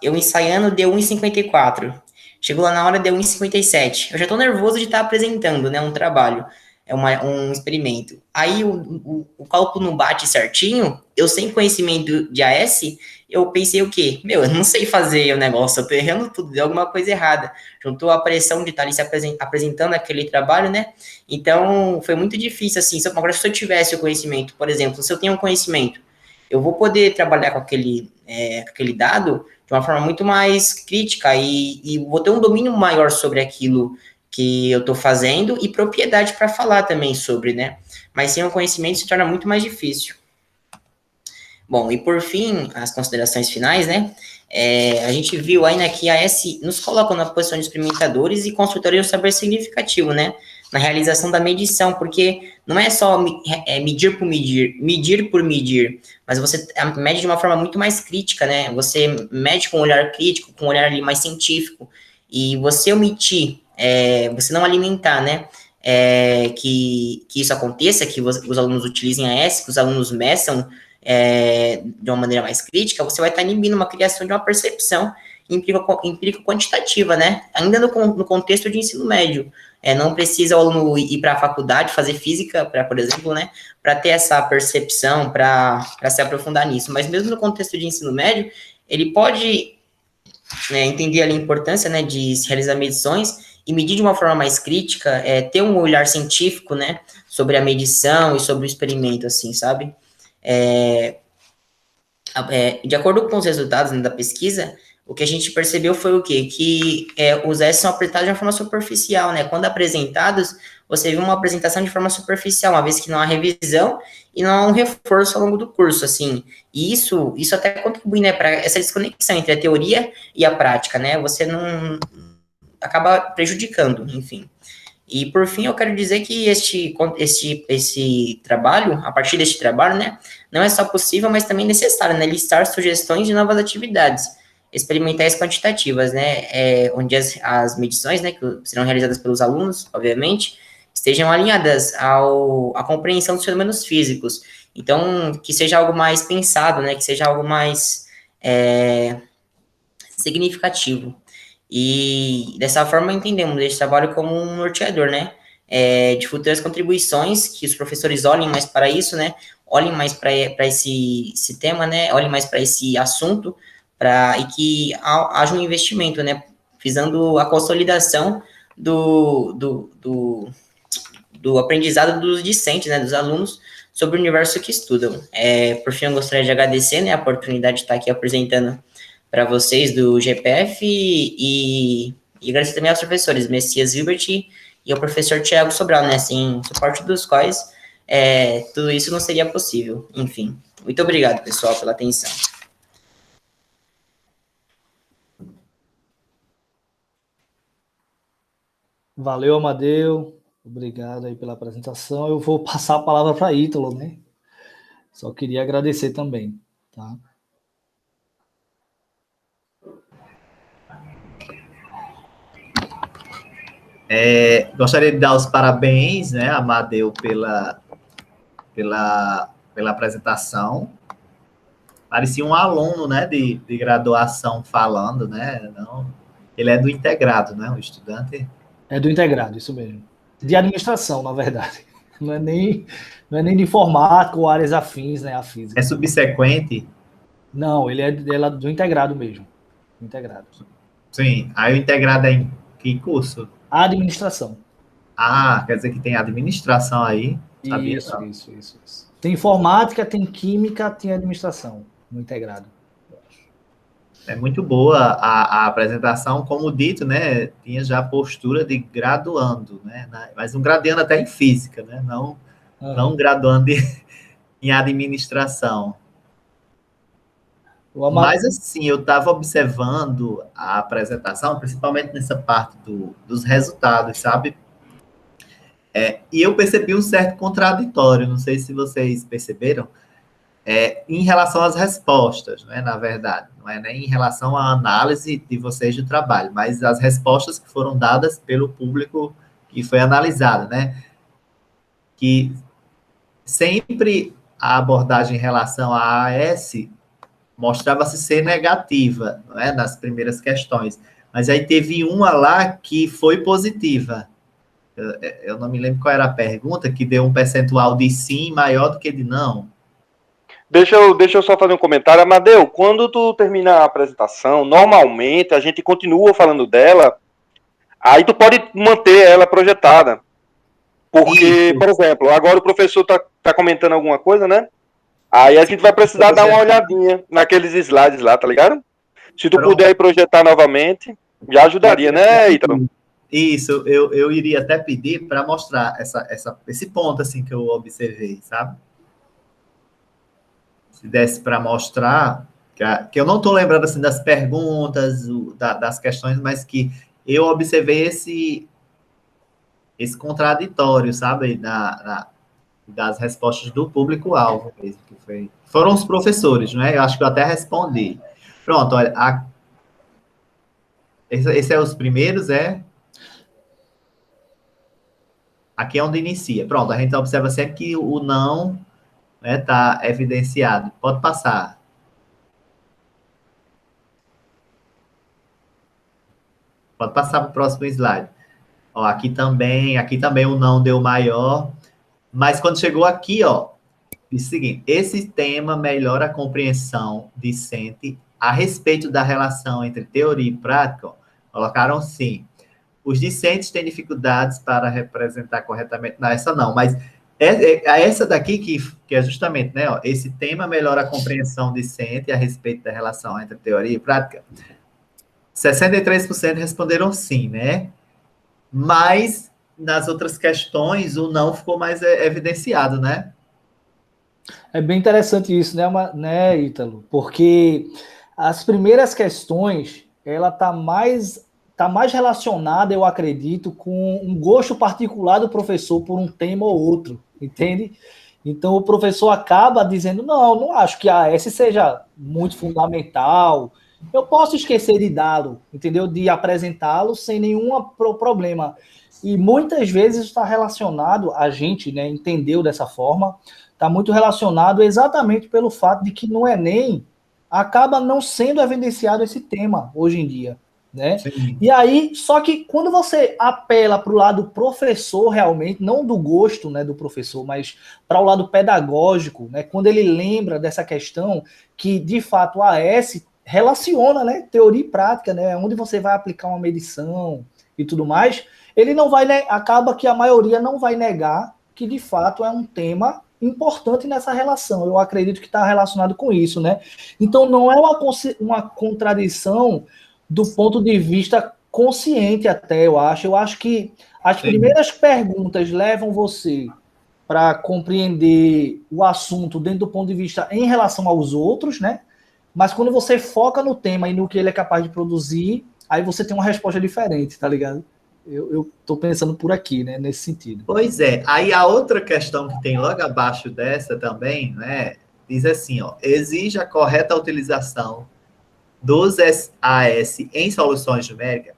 eu ensaiando, deu 1,54. Chegou lá na hora, deu 1,57. Eu já tô nervoso de estar apresentando, né, um trabalho, um experimento. Aí o cálculo não bate certinho, eu sem conhecimento de AS, eu pensei o quê? Meu, eu não sei fazer o negócio, eu tô errando tudo, deu alguma coisa errada. Juntou a pressão de estar ali se apresentando aquele trabalho, né? Então, foi muito difícil, assim. Agora, se eu tivesse o conhecimento, por exemplo, se eu tenho um conhecimento, eu vou poder trabalhar com aquele dado de uma forma muito mais crítica e vou ter um domínio maior sobre aquilo que eu estou fazendo e propriedade para falar também sobre, né? Mas sem o conhecimento se torna muito mais difícil. Bom, e por fim, as considerações finais, né? A gente viu aí, né, que a S nos coloca na posição de experimentadores e construtores de um saber significativo, né? Na realização da medição, porque não é só medir por medir, mas você mede de uma forma muito mais crítica, né? Você mede com um olhar crítico, com um olhar ali mais científico, e você omitir, você não alimentar, né? Que isso aconteça, que os alunos utilizem a S, que os alunos meçam de uma maneira mais crítica, você vai estar inibindo uma criação de uma percepção empírico-quantitativa, né? Ainda no contexto de ensino médio. Não precisa o aluno ir para a faculdade fazer física, por exemplo, né? Para ter essa percepção, para se aprofundar nisso. Mas mesmo no contexto de ensino médio, ele pode entender ali a importância, né, de se realizar medições e medir de uma forma mais crítica, ter um olhar científico, né, sobre a medição e sobre o experimento, assim, sabe? De acordo com os resultados, né, da pesquisa, o que a gente percebeu foi o quê? Que os S são apresentados de uma forma superficial, né? Quando apresentados, você viu uma apresentação de forma superficial, uma vez que não há revisão e não há um reforço ao longo do curso, assim. E isso até contribui, né, para essa desconexão entre a teoria e a prática, né? Você não acaba prejudicando, enfim. E, por fim, eu quero dizer que esse trabalho, a partir deste trabalho, né, não é só possível, mas também necessário, né, listar sugestões de novas atividades experimentais quantitativas, né, onde as medições, né, que serão realizadas pelos alunos, obviamente, estejam alinhadas à compreensão dos fenômenos físicos. Então, que seja algo mais pensado, né, que seja algo mais significativo. E dessa forma entendemos esse trabalho como um norteador, né? De futuras contribuições, que os professores olhem mais para isso, né? Olhem mais para esse tema, né? Olhem mais para esse assunto, e que haja um investimento, né? Visando a consolidação do aprendizado dos discentes, né? Dos alunos sobre o universo que estudam. Por fim, eu gostaria de agradecer, né? A oportunidade de estar aqui apresentando para vocês do GPF e agradecer também aos professores Messias Hilbert e ao professor Tiago Sobral, né, sem suporte dos quais tudo isso não seria possível. Enfim, muito obrigado, pessoal, pela atenção. Valeu, Amadeu. Obrigado aí pela apresentação. Eu vou passar a palavra para Ítalo, né? Só queria agradecer também, tá? Gostaria de dar os parabéns, né, Amadeu, pela apresentação. Parecia um aluno, né, de graduação falando, né? Não, ele é do integrado, né, o estudante. É do integrado, isso mesmo. De administração, na verdade. Não é nem de informática ou áreas afins, né, à física. É subsequente? Não, ele é do integrado mesmo. Integrado. Sim. Aí o integrado é em que curso? Administração. Ah, quer dizer que tem administração aí? Sabia, isso. Tem informática, tem química, tem administração no integrado. É muito boa a apresentação, como dito, né? Tinha já a postura de graduando, né? Mas um graduando até em física, né? Não graduando em administração. Mas, assim, eu estava observando a apresentação, principalmente nessa parte dos resultados, sabe? E eu percebi um certo contraditório, não sei se vocês perceberam, em relação às respostas, né, na verdade. Não é nem em relação à análise de vocês do trabalho, mas as respostas que foram dadas pelo público que foi analisado, né? Que sempre a abordagem em relação à AS mostrava-se ser negativa, não é, nas primeiras questões. Mas aí teve uma lá que foi positiva. Eu não me lembro qual era a pergunta, que deu um percentual de sim maior do que de não. Deixa eu só fazer um comentário. Amadeu, quando tu termina a apresentação, normalmente a gente continua falando dela, aí tu pode manter ela projetada. Porque, Isso. por exemplo, agora o professor tá comentando alguma coisa, né? Aí a gente vai precisar dar uma olhadinha naqueles slides lá, tá ligado? Se tu Pronto. puder aí projetar novamente, já ajudaria, né, Ítalo? Isso, eu iria até pedir para mostrar esse ponto assim que eu observei, sabe? Se desse para mostrar, que eu não estou lembrando assim das perguntas, das questões, mas que eu observei esse contraditório, sabe, das respostas do público-alvo mesmo, foram os professores, não é? Eu acho que eu até respondi. Pronto, olha, esse é os primeiros, aqui é onde inicia. Pronto, a gente observa sempre que o não está evidenciado. Pode passar. Pode passar para o próximo slide. Ó, aqui também o não deu maior. Mas quando chegou aqui, ó, diz o seguinte: esse tema melhora a compreensão discente a respeito da relação entre teoria e prática. Ó, colocaram sim. Os discentes têm dificuldades para representar corretamente. Não, essa não, mas essa daqui que é justamente, né? Ó, esse tema melhora a compreensão discente a respeito da relação entre teoria e prática. 63% responderam sim, né? Mas nas outras questões o não ficou mais evidenciado, né? É bem interessante isso, né, Ítalo? Porque as primeiras questões, ela tá mais relacionada, eu acredito, com um gosto particular do professor por um tema ou outro, entende? Então o professor acaba dizendo, não acho que a AS seja muito fundamental, eu posso esquecer de dá-lo, entendeu? De apresentá-lo sem nenhum problema. E muitas vezes está relacionado, a gente, né, entendeu dessa forma, está muito relacionado exatamente pelo fato de que no Enem acaba não sendo evidenciado esse tema hoje em dia, né? Sim. E aí, só que quando você apela para o lado professor realmente, não do gosto, né, do professor, mas para o lado pedagógico, né, quando ele lembra dessa questão que, de fato, a AS relaciona, né, teoria e prática, né, onde você vai aplicar uma medição e tudo mais, ele não vai, acaba que a maioria não vai negar que, de fato, é um tema importante nessa relação. Eu acredito que está relacionado com isso, né? Então, não é uma contradição do ponto de vista consciente até, eu acho. Eu acho que as primeiras perguntas levam você para compreender o assunto dentro do ponto de vista em relação aos outros, né? Mas quando você foca no tema e no que ele é capaz de produzir, aí você tem uma resposta diferente, tá ligado? Eu estou pensando por aqui, né, nesse sentido. Pois é. Aí a outra questão que tem logo abaixo dessa também, né, diz assim, ó, exige a correta utilização dos AS em soluções numéricas.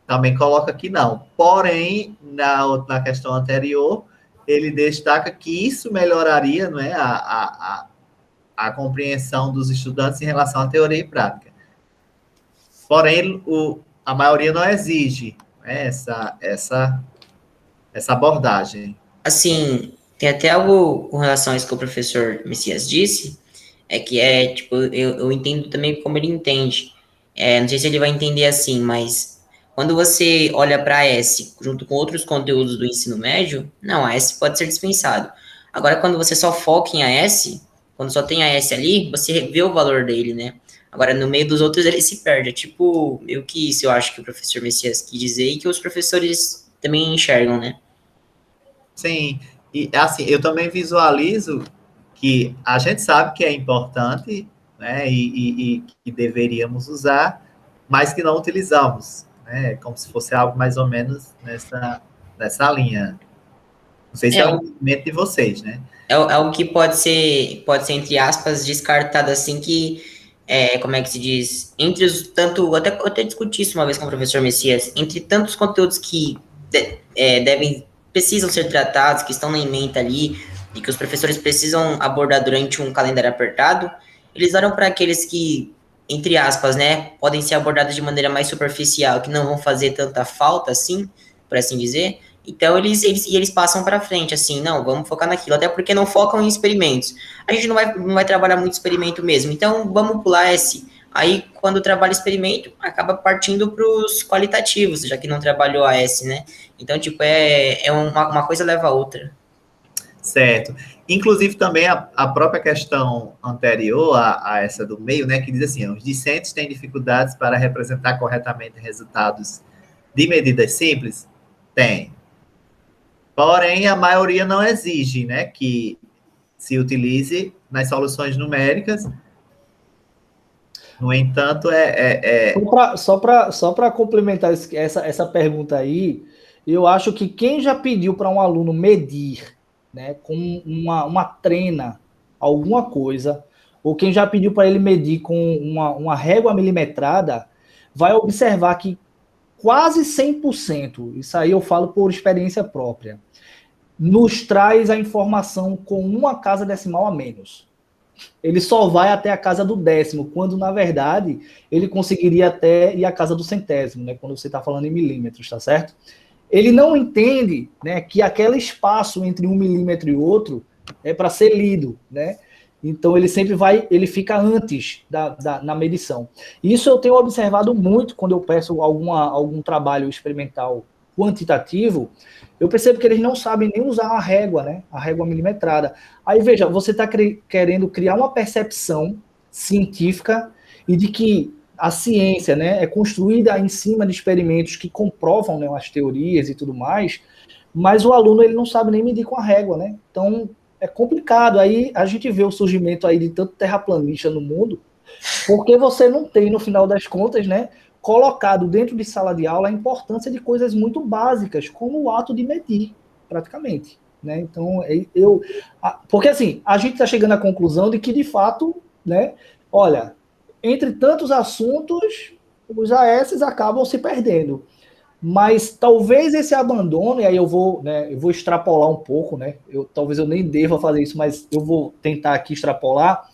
Também coloca que não. Porém, na questão anterior, ele destaca que isso melhoraria, não é, a compreensão dos estudantes em relação à teoria e prática. Porém, a maioria não exige, né, essa abordagem. Assim, tem até algo com relação a isso que o professor Messias disse, tipo, eu entendo também como ele entende. Não sei se ele vai entender assim, mas quando você olha para a S junto com outros conteúdos do ensino médio, não, a S pode ser dispensado. Agora, quando você só foca em AS, quando só tem AS ali, você vê o valor dele, né? Agora, no meio dos outros, ele se perde. É tipo, meio que isso eu acho que o professor Messias quis dizer e que os professores também enxergam, né? Sim, e assim, eu também visualizo que a gente sabe que é importante, né, e que deveríamos usar, mas que não utilizamos, né, como se fosse algo mais ou menos nessa linha. Não sei se é o entendimento de vocês, né? É algo que pode ser, entre aspas, descartado assim que, como é que se diz, entre os tanto, até discuti isso uma vez com o professor Messias, entre tantos conteúdos que precisam ser tratados, que estão na ementa ali, e que os professores precisam abordar durante um calendário apertado, eles olham para aqueles que, entre aspas, né, podem ser abordados de maneira mais superficial, que não vão fazer tanta falta, assim, por assim dizer. Então, eles passam para frente, assim, não, vamos focar naquilo, até porque não focam em experimentos. A gente não vai trabalhar muito experimento mesmo, então vamos pular esse. Aí, quando trabalha experimento, acaba partindo para os qualitativos, já que não trabalhou a S, né? Então, tipo, uma coisa leva a outra. Certo. Inclusive, também a própria questão anterior a essa do meio, né, que diz assim, os discentes têm dificuldades para representar corretamente resultados de medidas simples? Tem. Porém, a maioria não exige, né, que se utilize nas soluções numéricas. No entanto, Só para complementar essa pergunta aí, eu acho que quem já pediu para um aluno medir, né, com uma trena, alguma coisa, ou quem já pediu para ele medir com uma régua milimetrada, vai observar que quase 100%, isso aí eu falo por experiência própria, nos traz a informação com uma casa decimal a menos. Ele só vai até a casa do décimo, quando, na verdade, ele conseguiria até ir à casa do centésimo, né? Quando você está falando em milímetros, tá certo? Ele não entende, né, que aquele espaço entre 1 milímetro e outro é para ser lido, né? Então, ele fica antes na medição. Isso eu tenho observado muito quando eu peço algum trabalho experimental quantitativo. Eu percebo que eles não sabem nem usar a régua, né? A régua milimetrada. Aí, veja, você está querendo criar uma percepção científica e de que a ciência, né, é construída em cima de experimentos que comprovam, né, as teorias e tudo mais, mas o aluno ele não sabe nem medir com a régua, né? Então, é complicado. Aí a gente vê o surgimento aí de tanto terraplanista no mundo, porque você não tem, no final das contas, né, colocado dentro de sala de aula a importância de coisas muito básicas, como o ato de medir, praticamente. Né? Então, porque assim, a gente está chegando à conclusão de que, de fato, né, olha, entre tantos assuntos, os AS acabam se perdendo. Mas talvez esse abandono, e aí eu vou extrapolar um pouco, né? Talvez eu nem deva fazer isso, mas eu vou tentar aqui extrapolar.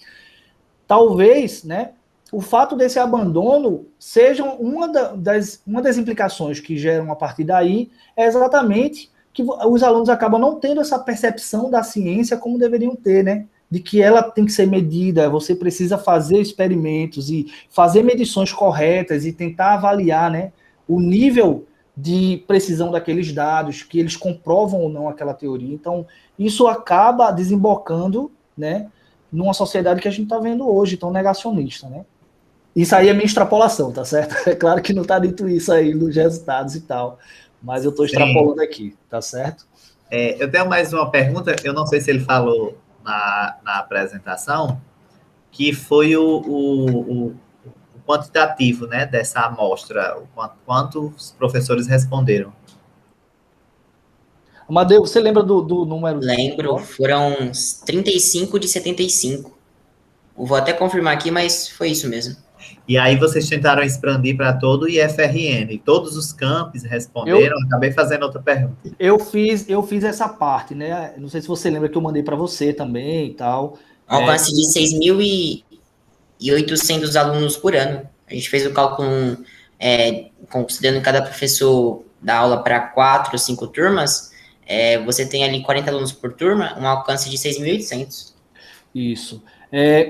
Talvez, né, o fato desse abandono seja uma das implicações que geram a partir daí, é exatamente que os alunos acabam não tendo essa percepção da ciência como deveriam ter, né? De que ela tem que ser medida, você precisa fazer experimentos e fazer medições corretas e tentar avaliar, né, o nível de precisão daqueles dados, que eles comprovam ou não aquela teoria. Então, isso acaba desembocando, né, numa sociedade que a gente está vendo hoje, tão negacionista, né? Isso aí é minha extrapolação, tá certo? É claro que não está dito isso aí nos resultados e tal, mas eu estou extrapolando aqui, tá certo? Eu tenho mais uma pergunta, eu não sei se ele falou na apresentação, que foi o quantitativo, né, dessa amostra, quantos professores responderam. Amadeu, você lembra do número? Lembro, foram 35 de 75. Eu vou até confirmar aqui, mas foi isso mesmo. E aí vocês tentaram expandir para todo o IFRN, todos os campos responderam, acabei fazendo outra pergunta. Eu fiz essa parte, né? Não sei se você lembra que eu mandei para você também e tal. Alcance de 6.800 alunos por ano. A gente fez o cálculo considerando cada professor dar aula para 4 ou 5 turmas, você tem ali 40 alunos por turma, um alcance de 6.800. Isso.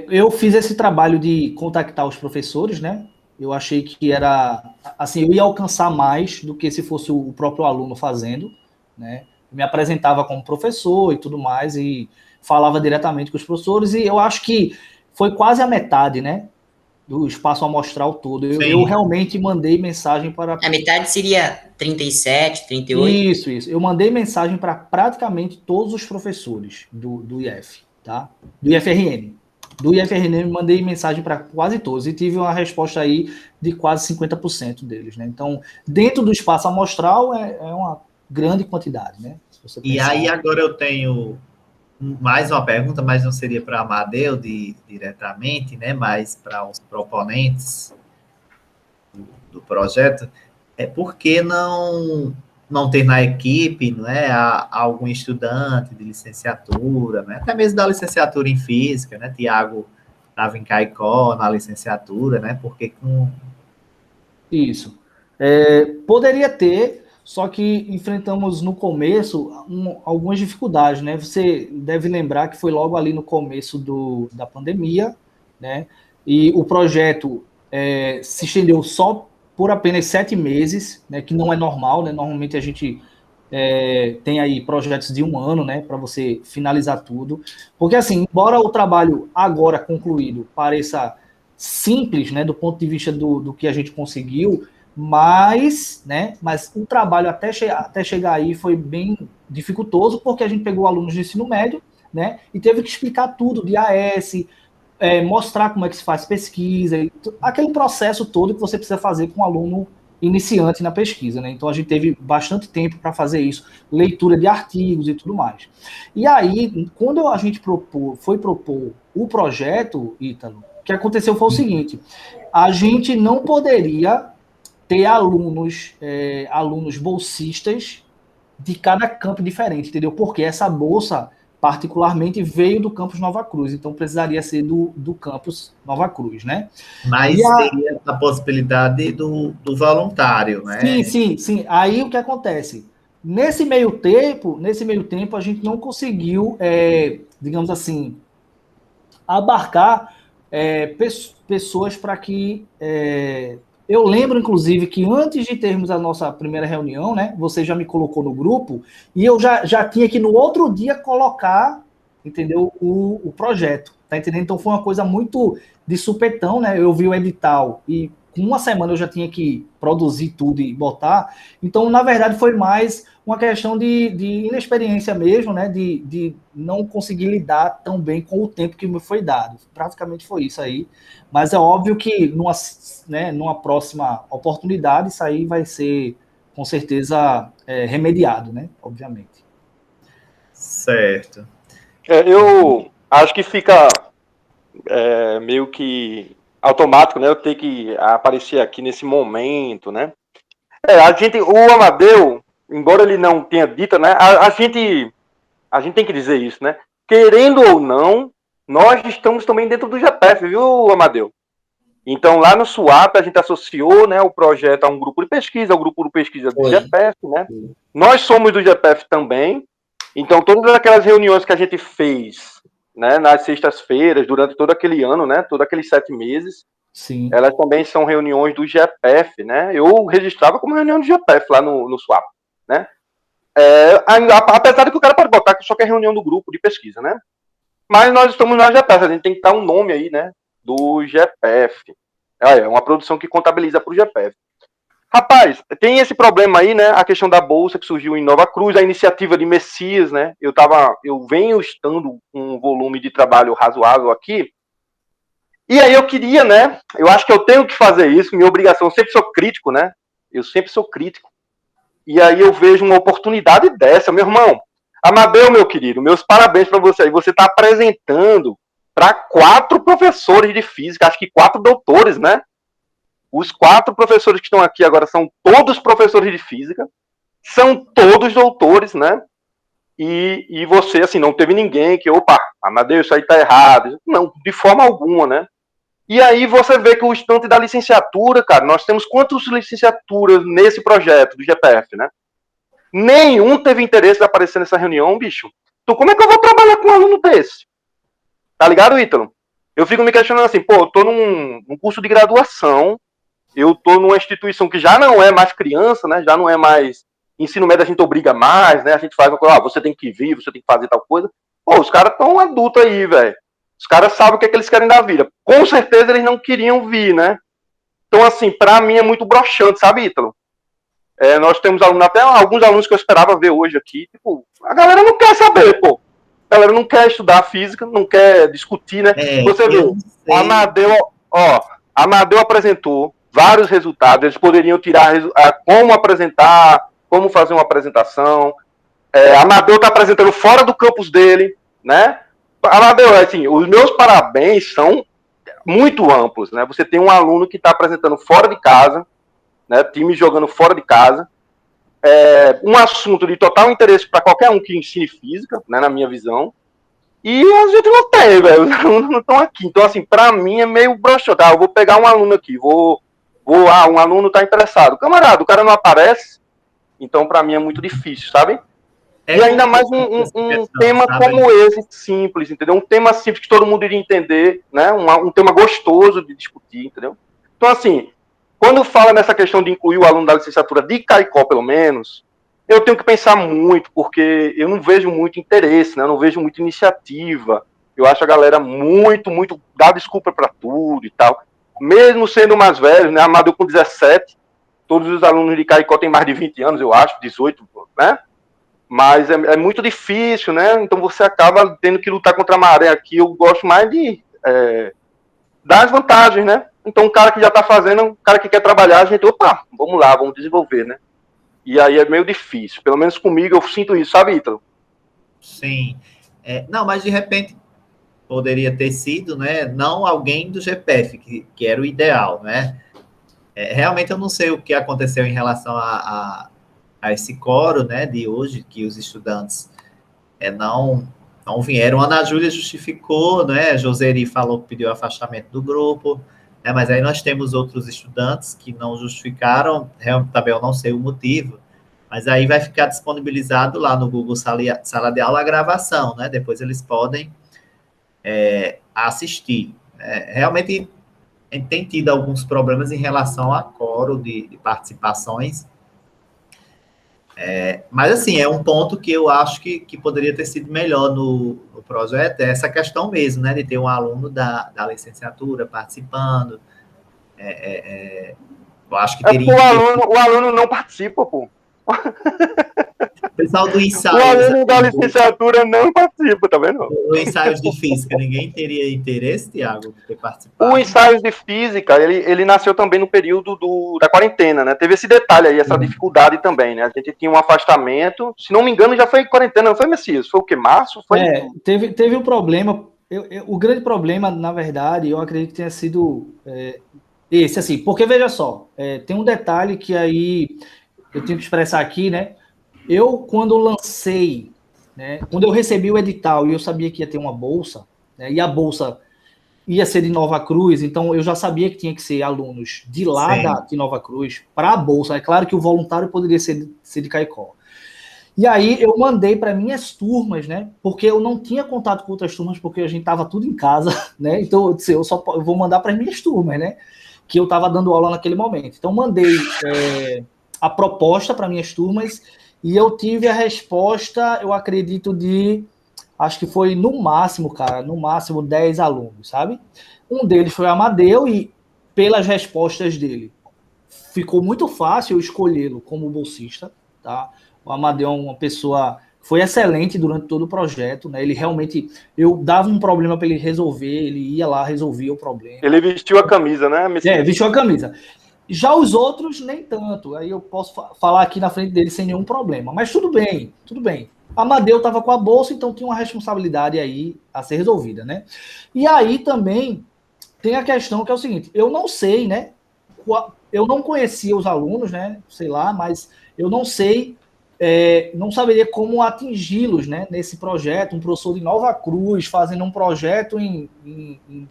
Eu fiz esse trabalho de contactar os professores, né? Eu achei que era, assim, eu ia alcançar mais do que se fosse o próprio aluno fazendo, né? Eu me apresentava como professor e tudo mais, e falava diretamente com os professores, e eu acho que foi quase a metade, né, do espaço amostral todo. Eu realmente mandei mensagem para... A metade seria 37, 38? Isso. Eu mandei mensagem para praticamente todos os professores do IF, tá? Do IFRN. Do IFRN, mandei mensagem para quase todos e tive uma resposta aí de quase 50% deles, né? Então, dentro do espaço amostral é uma grande quantidade, né? Se você pensar... E aí agora eu tenho mais uma pergunta, mas não seria para Amadeu diretamente, né? Mas para os proponentes do projeto, por que não ter na equipe, não é, algum estudante de licenciatura, né? Até mesmo da licenciatura em física, né? Tiago estava em Caicó, na licenciatura, né? Porque com... Isso. Poderia ter, só que enfrentamos no começo algumas dificuldades, né? Você deve lembrar que foi logo ali no começo da pandemia, né? E o projeto se estendeu só por apenas 7 meses, né? Que não é normal, né? Normalmente a gente tem aí projetos de 1 ano, né? Para você finalizar tudo. Porque, assim, embora o trabalho agora concluído pareça simples, né? Do ponto de vista do que a gente conseguiu, mas o trabalho até chegar aí foi bem dificultoso, porque a gente pegou alunos de ensino médio, né, e teve que explicar tudo de AS, mostrar como é que se faz pesquisa, aquele processo todo que você precisa fazer com um aluno iniciante na pesquisa, né? Então a gente teve bastante tempo para fazer isso, leitura de artigos e tudo mais. E aí, quando a gente foi propor o projeto, Ítalo, o que aconteceu foi o seguinte: a gente não poderia ter alunos bolsistas de cada campo diferente, entendeu? Porque essa bolsa, particularmente, veio do campus Nova Cruz, então precisaria ser do campus Nova Cruz, né? Mas teria a possibilidade do voluntário, né? Sim. Aí o que acontece? Nesse meio tempo, a gente não conseguiu, digamos assim, abarcar pessoas para que eu lembro, inclusive, que antes de termos a nossa primeira reunião, né, você já me colocou no grupo e eu já tinha que no outro dia colocar, entendeu, o projeto, tá entendendo? Então foi uma coisa muito de supetão, né? Eu vi o edital e com 1 semana eu já tinha que produzir tudo e botar. Então, na verdade, foi mais uma questão de inexperiência mesmo, né? De não conseguir lidar tão bem com o tempo que me foi dado. Praticamente foi isso aí. Mas é óbvio que numa próxima oportunidade, isso aí vai ser, com certeza, remediado, né? Obviamente. Certo. Eu acho que fica meio que automático, né? Eu ter que aparecer aqui nesse momento, né? O Amadeu, embora ele não tenha dito, né? A gente tem que dizer isso, né? Querendo ou não, nós estamos também dentro do GPF, viu, Amadeu? Então, lá no SWAP, a gente associou, né, o projeto a um grupo de pesquisa, ao grupo de pesquisa do GPF, né? Nós somos do GPF também. Então, todas aquelas reuniões que a gente fez, né, nas sextas-feiras, durante todo aquele ano, né, todos aqueles 7 meses, Sim. elas também são reuniões do GPF, né? Eu registrava como reunião do GPF lá no SWAP, né? Apesar de que o cara pode botar que só quer reunião do grupo de pesquisa, né? Mas nós estamos na GPF, a gente tem que dar um nome aí, né? Do GPF. É uma produção que contabiliza para o GPF. Rapaz, tem esse problema aí, né? A questão da bolsa que surgiu em Nova Cruz, a iniciativa de Messias, né? Eu venho estando com um volume de trabalho razoável aqui. E aí eu queria, né? Eu acho que eu tenho que fazer isso, minha obrigação. Eu sempre sou crítico, né? Eu sempre sou crítico. E aí eu vejo uma oportunidade dessa, meu irmão. Amadeu, meu querido, meus parabéns para você aí. Você está apresentando para 4 professores de física, acho que 4 doutores, né? Os 4 professores que estão aqui agora são todos professores de física, são todos doutores, né? E você, assim, não teve ninguém que, opa, Amadeu, isso aí tá errado. Não, de forma alguma, né? E aí você vê que o estante da licenciatura, cara, nós temos quantas licenciaturas nesse projeto do GPF, né? Nenhum teve interesse de aparecer nessa reunião, bicho. Então como é que eu vou trabalhar com um aluno desse? Tá ligado, Ítalo? Eu fico me questionando assim, pô, eu tô num curso de graduação, eu tô numa instituição que já não é mais criança, né? Já não é mais ensino médio, a gente obriga mais, né? A gente faz uma coisa, você tem que vir, você tem que fazer tal coisa. Pô, os caras tão adultos aí, velho. Os caras sabem o que é que eles querem da vida. Com certeza eles não queriam vir, né? Então, assim, pra mim é muito broxante, sabe, Ítalo? Nós temos alunos, até alguns alunos que eu esperava ver hoje aqui, tipo, a galera não quer saber, pô. A galera não quer estudar física, não quer discutir, né? Você vê, Amadeu apresentou vários resultados, eles poderiam tirar como apresentar, como fazer uma apresentação. Amadeu está apresentando fora do campus dele, né? Amadeu, assim, os meus parabéns são muito amplos, né? Você tem um aluno que está apresentando fora de casa, né? Time jogando fora de casa, um assunto de total interesse para qualquer um que ensine física, né? Na minha visão. E a gente não tem, velho. Os alunos não estão aqui. Então, assim, para mim é meio broxante. Eu vou pegar um aluno aqui, um aluno tá interessado. Camarada, o cara não aparece. Então, para mim é muito difícil, sabe? E ainda mais um tema como esse, simples, entendeu? Um tema simples que todo mundo iria entender, né? Um tema gostoso de discutir, entendeu? Então, assim, quando fala nessa questão de incluir o aluno da licenciatura de Caicó, pelo menos, eu tenho que pensar muito, porque eu não vejo muito interesse, né? Eu não vejo muita iniciativa. Eu acho a galera muito, dá desculpa para tudo e tal. Mesmo sendo mais velho, né? Amadeu com 17, todos os alunos de Caicó têm mais de 20 anos, eu acho, 18, né? Mas é muito difícil, né? Então você acaba tendo que lutar contra a maré aqui. Eu gosto mais de dar as vantagens, né? Então, o cara que já está fazendo, o cara que quer trabalhar, a gente, opa, vamos lá, vamos desenvolver, né? E aí é meio difícil. Pelo menos comigo eu sinto isso, sabe, Ítalo? Sim. Não, mas de repente poderia ter sido, né? Não alguém do GPF, que era o ideal, né? Realmente eu não sei o que aconteceu em relação a esse coro, né, de hoje, que os estudantes não vieram. A Ana Júlia justificou, né? Joseri falou que pediu afastamento do grupo, né? Mas aí nós temos outros estudantes que não justificaram, também eu não sei o motivo, mas aí vai ficar disponibilizado lá no Google Sala de Aula a gravação, né? Depois eles podem assistir. Realmente a gente tem tido alguns problemas em relação a coro de participações, mas, assim, é um ponto que eu acho que poderia ter sido melhor no projeto, é essa questão mesmo, né, de ter um aluno da licenciatura participando. Eu acho que teria... O aluno não participa, pô. O pessoal do ensaio... O aluno da licenciatura não participa, tá vendo? O ensaios de física, ninguém teria interesse, Tiago, de ter participado? O ensaios de física, ele nasceu também no período da quarentena, né? Teve esse detalhe aí, essa dificuldade também, né? A gente tinha um afastamento, se não me engano, já foi quarentena, não foi, Messias? Foi o quê? Março? Foi... Teve um problema. O grande problema, na verdade, eu acredito que tenha sido esse, assim, porque, veja só, tem um detalhe que aí eu tenho que expressar aqui, né? Eu, quando lancei, né, quando eu recebi o edital e eu sabia que ia ter uma bolsa, né, e a bolsa ia ser de Nova Cruz, então eu já sabia que tinha que ser alunos de lá de Nova Cruz para a bolsa. É claro que o voluntário poderia ser de Caicó. E aí eu mandei para minhas turmas, né, porque eu não tinha contato com outras turmas, porque a gente estava tudo em casa, né, então eu disse, eu vou mandar para as minhas turmas, né, que eu estava dando aula naquele momento. Então mandei a proposta para minhas turmas. E eu tive a resposta, eu acredito, acho que foi no máximo 10 alunos, sabe? Um deles foi o Amadeu e pelas respostas dele, ficou muito fácil eu escolhê-lo como bolsista, tá? O Amadeu é uma pessoa, foi excelente durante todo o projeto, né? Ele realmente, eu dava um problema para ele resolver, ele ia lá, resolvia o problema. Ele vestiu a camisa, né? Vestiu a camisa. Já os outros, nem tanto. Aí eu posso falar aqui na frente dele sem nenhum problema. Mas tudo bem, tudo bem. Amadeu estava com a bolsa, então tinha uma responsabilidade aí a ser resolvida, né? E aí também tem a questão que é o seguinte, eu não sei, né? Eu não conhecia os alunos, né? Sei lá, mas eu não sei, não saberia como atingi-los, né? Nesse projeto, um professor de Nova Cruz fazendo um projeto em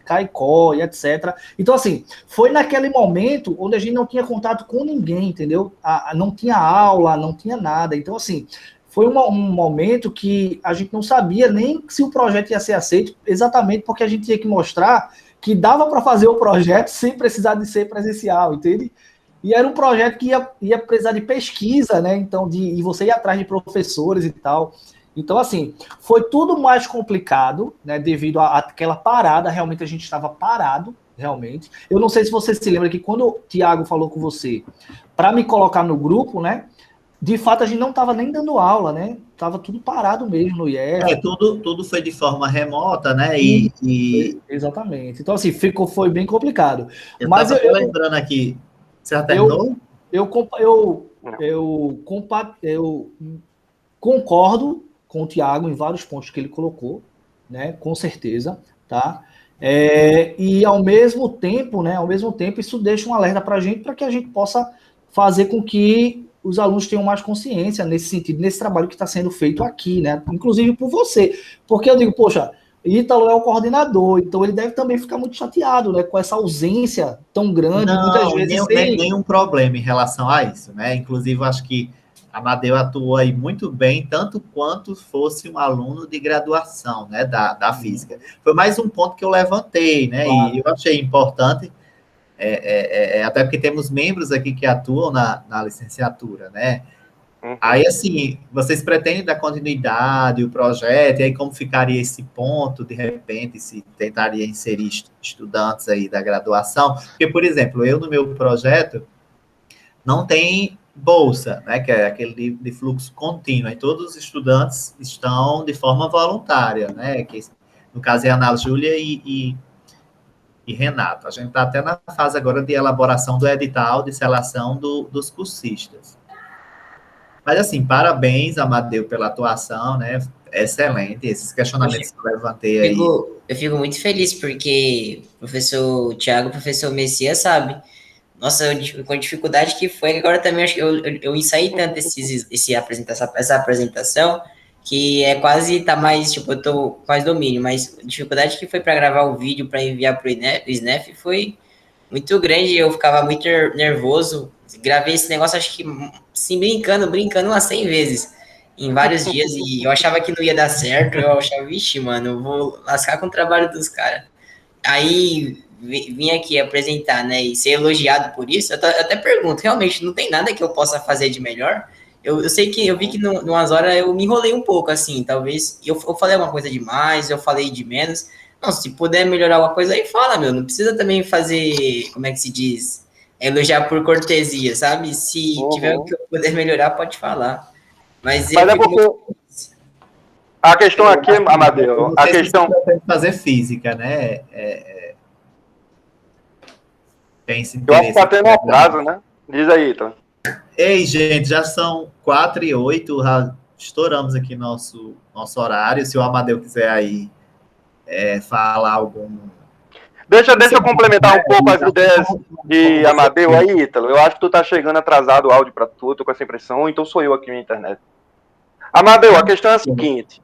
Caicó e etc. Então, assim, foi naquele momento onde a gente não tinha contato com ninguém, entendeu? Não tinha aula, não tinha nada. Então, assim, foi um momento que a gente não sabia nem se o projeto ia ser aceito, exatamente porque a gente tinha que mostrar que dava para fazer o projeto sem precisar de ser presencial, entende? E era um projeto que ia precisar de pesquisa, né? Então, e você ir atrás de professores e tal. Então, assim, foi tudo mais complicado, né? Devido àquela parada, realmente a gente estava parado, realmente. Eu não sei se você se lembra que quando o Tiago falou com você para me colocar no grupo, né? De fato, a gente não estava nem dando aula, né? Tava tudo parado mesmo no IEF. Tudo foi de forma remota, né? Exatamente. Então, assim, foi bem complicado. Mas eu lembrando aqui, você já terminou? Eu concordo com o Tiago em vários pontos que ele colocou, né? Com certeza, tá? E ao mesmo tempo, né? Isso deixa um alerta para que a gente possa fazer com que os alunos tenham mais consciência nesse sentido, nesse trabalho que está sendo feito aqui, né? Inclusive por você. Porque eu digo, poxa, Ítalo é o coordenador, então ele deve também ficar muito chateado, né, com essa ausência tão grande, muitas Não, vezes nenhum problema em relação a isso, né? Inclusive, eu acho que Amadeu atuou aí muito bem, tanto quanto fosse um aluno de graduação, né, da física. Foi mais um ponto que eu levantei, né? Claro. E eu achei importante, até porque temos membros aqui que atuam na licenciatura, né? Aí, assim, vocês pretendem dar continuidade ao projeto, e aí como ficaria esse ponto, de repente, se tentaria inserir estudantes aí da graduação? Porque, por exemplo, eu no meu projeto não tem bolsa, né, que é aquele de fluxo contínuo, e todos os estudantes estão de forma voluntária, né, que no caso é a Ana Júlia e Renato. A gente está até na fase agora de elaboração do edital de seleção dos cursistas. Mas, assim, parabéns, Amadeu, pela atuação, né? Excelente. Esses questionamentos que eu levantei aí. Eu fico muito feliz, porque o professor Tiago, o professor Messias, sabe? Nossa, com a dificuldade que foi, agora também acho que eu ensaiei tanto essa apresentação, que é quase, tá mais, tipo, eu tô com mais domínio, mas a dificuldade que foi para gravar o vídeo, para enviar pro Snap foi muito grande, eu ficava muito nervoso. Gravei esse negócio, acho que, assim, brincando umas 100 vezes, em vários dias, e eu achava que não ia dar certo, eu achava, vixe, mano, eu vou lascar com o trabalho dos caras. Aí, vim aqui apresentar, né, e ser elogiado por isso, eu até pergunto, realmente, não tem nada que eu possa fazer de melhor? Eu sei que, eu vi que umas horas eu me enrolei um pouco, assim, talvez, eu falei alguma coisa demais, eu falei de menos. Não, se puder melhorar alguma coisa aí, fala, meu. Não precisa também fazer, como é que se diz? Elogiar por cortesia, sabe? Se tiver o que eu puder melhorar, pode falar. Mas eu Mas é fico porque muito... a questão aqui, Amadeu, a questão... fazer física, né? Tem esse Eu acho que interesse. tá tendo um atraso, né? Diz aí, Ítalo. Ei, gente, já são 4h08, já estouramos aqui nosso horário. Se o Amadeu quiser aí falar algum... Deixa eu complementar um pouco as ideias de Amadeu aí, Ítalo. Eu acho que tu tá chegando atrasado o áudio para tu, tô com essa impressão, ou então sou eu aqui na internet. Amadeu, a questão é a seguinte.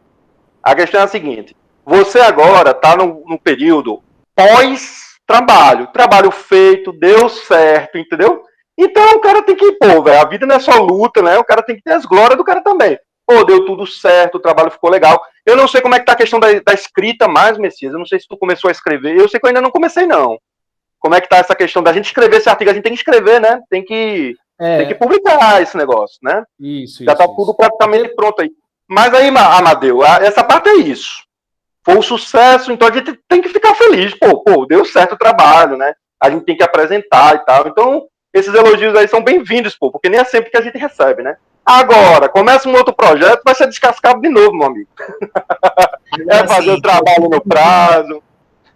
Você agora tá no período pós-trabalho. Trabalho feito, deu certo, entendeu? Então o cara tem que, velho, a vida não é só luta, né? O cara tem que ter as glórias do cara também. Deu tudo certo, o trabalho ficou legal. Eu não sei como é que tá a questão da escrita mais, Messias. Eu não sei se tu começou a escrever. Eu sei que eu ainda não comecei, não. Como é que tá essa questão da gente escrever esse artigo? A gente tem que escrever, né? Tem que publicar esse negócio, né? Já tá tudo praticamente pronto aí. Mas aí, Amadeu, essa parte é isso. Foi um sucesso, então a gente tem que ficar feliz. Deu certo o trabalho, né? A gente tem que apresentar e tal. Então, esses elogios aí são bem-vindos, porque nem é sempre que a gente recebe, né? Agora, começa um outro projeto, vai ser descascado de novo, meu amigo. Fazer o trabalho no prazo,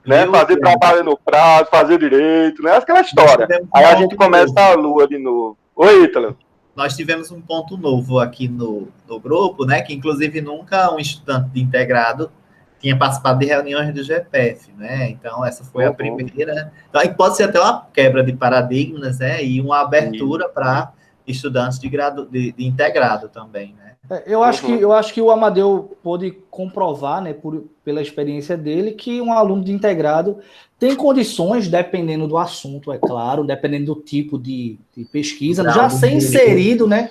né? Fazer trabalho no prazo, fazer direito, né? Aquela história. Aí a gente começa a lua de novo. Oi, Ítalo. Nós tivemos um ponto novo aqui no grupo, né? Que inclusive nunca um estudante de integrado tinha participado de reuniões do GPF, né? Então, essa foi a primeira. Então, aí pode ser até uma quebra de paradigmas, né? E uma abertura para estudantes de integrado também, né? Eu acho que o Amadeu pôde comprovar, né, pela experiência dele, que um aluno de integrado tem condições, dependendo do assunto, é claro, dependendo do tipo de pesquisa, já ser inserido, né,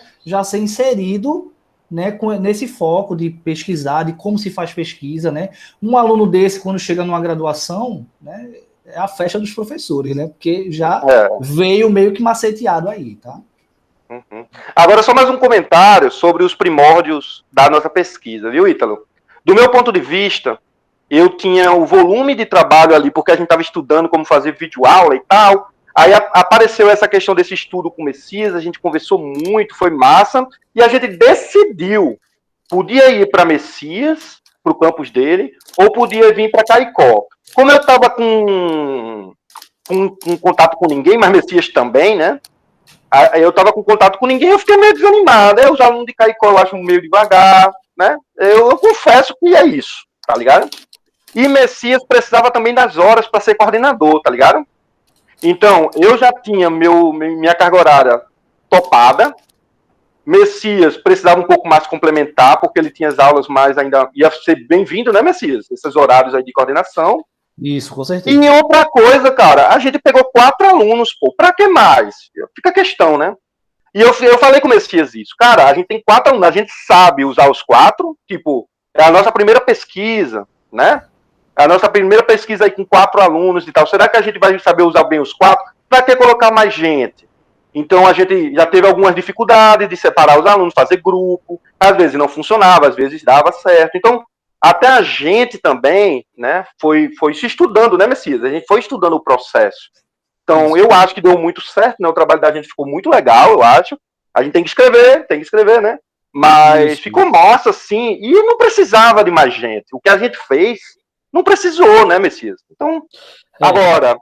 nesse foco de pesquisar, de como se faz pesquisa, né? Um aluno desse, quando chega numa graduação, né, é a festa dos professores, né? Porque já veio meio que maceteado aí, tá? Agora, só mais um comentário sobre os primórdios da nossa pesquisa, viu, Ítalo? Do meu ponto de vista, eu tinha o volume de trabalho ali, porque a gente estava estudando como fazer videoaula e tal. Aí apareceu essa questão desse estudo com o Messias, a gente conversou muito, foi massa, e a gente decidiu, podia ir para Messias, para o campus dele, ou podia vir para Caicó. Como eu estava com contato com ninguém, mas Messias também, né? Aí eu estava com contato com ninguém, eu fiquei meio desanimado. Os alunos de Caicó eu acho meio devagar, né? Eu confesso que é isso, tá ligado? E Messias precisava também das horas para ser coordenador, tá ligado? Então, eu já tinha minha carga horária topada, Messias precisava um pouco mais complementar, porque ele tinha as aulas mais ainda... Ia ser bem-vindo, né, Messias? Esses horários aí de coordenação. Isso, com certeza. E outra coisa, cara, a gente pegou 4 alunos, pô, pra que mais? Fica a questão, né? E eu falei com o Messias isso. Cara, a gente tem 4 alunos, a gente sabe usar os 4, tipo, é a nossa primeira pesquisa, né? A nossa primeira pesquisa aí com 4 alunos e tal. Será que a gente vai saber usar bem os 4? Pra que colocar mais gente? Então a gente já teve algumas dificuldades de separar os alunos, fazer grupo, às vezes não funcionava, às vezes dava certo. Então, até a gente também, né, foi se estudando, né, Messias? A gente foi estudando o processo. Então, eu acho que deu muito certo, né? O trabalho da gente ficou muito legal, eu acho. A gente tem que escrever, né? Mas ficou massa, sim, e não precisava de mais gente. O que a gente fez, não precisou, né, Messias? Então, agora,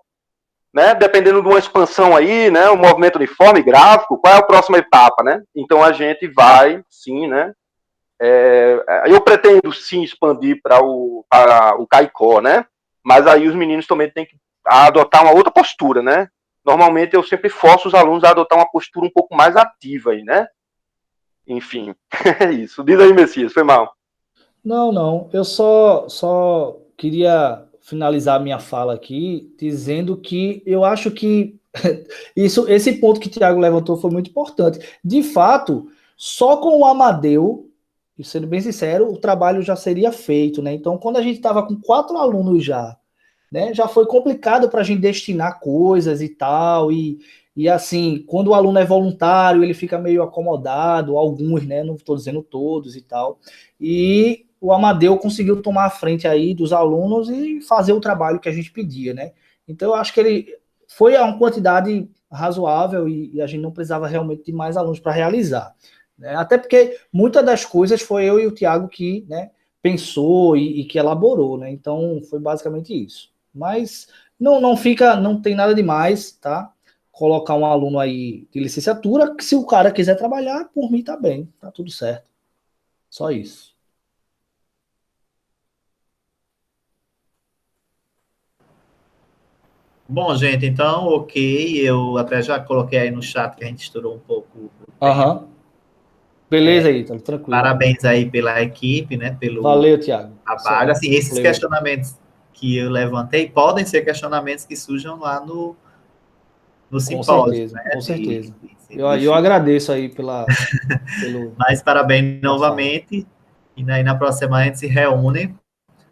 né, dependendo de uma expansão aí, né, o movimento uniforme gráfico, qual é a próxima etapa, né? Então, a gente vai, sim, né? Eu pretendo, sim, expandir para o CAICO, né? Mas aí os meninos também têm que adotar uma outra postura, né? Normalmente eu sempre forço os alunos a adotar uma postura um pouco mais ativa aí, né? Enfim, é isso. Diz aí, Messias, foi mal. Não. Eu só queria finalizar a minha fala aqui dizendo que eu acho que esse ponto que o Thiago levantou foi muito importante. De fato, só com o Amadeu, e sendo bem sincero, o trabalho já seria feito, né? Então, quando a gente estava com 4 alunos já, né, já foi complicado para a gente destinar coisas e tal, e assim, quando o aluno é voluntário, ele fica meio acomodado, alguns, né, não estou dizendo todos e tal, e o Amadeu conseguiu tomar a frente aí dos alunos e fazer o trabalho que a gente pedia, né? Então, eu acho que ele foi a uma quantidade razoável e a gente não precisava realmente de mais alunos para realizar, né? Até porque muitas das coisas foi eu e o Thiago que, né, pensou e que elaborou, né? Então, foi basicamente isso. Mas não tem nada demais, tá? Colocar um aluno aí de licenciatura, que se o cara quiser trabalhar, por mim tá bem, tá tudo certo. Só isso. Bom, gente, então, ok, eu até já coloquei aí no chat que a gente estourou um pouco. Aham. Beleza aí, tá tranquilo. Parabéns aí pela equipe, né, pelo Valeu, Thiago. trabalho. Assim, esses Valeu. questionamentos que eu levantei podem ser questionamentos que surjam lá no simpósio, né? Com certeza. Eu agradeço aí pelo... Mas parabéns novamente. E aí na próxima semana a gente se reúne.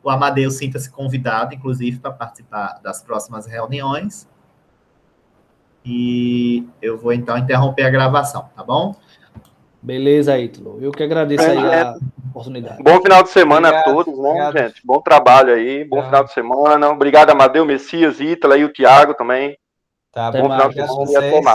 O Amadeu sinta-se convidado, inclusive, para participar das próximas reuniões. E eu vou, então, interromper a gravação, tá bom? Beleza, Ítalo. Eu que agradeço aí a oportunidade. Bom final de semana a todos, né, gente? Bom trabalho aí, bom final de semana. Obrigado, Amadeu, Messias, Ítalo e o Thiago também. Tá bom final de semana e até mais.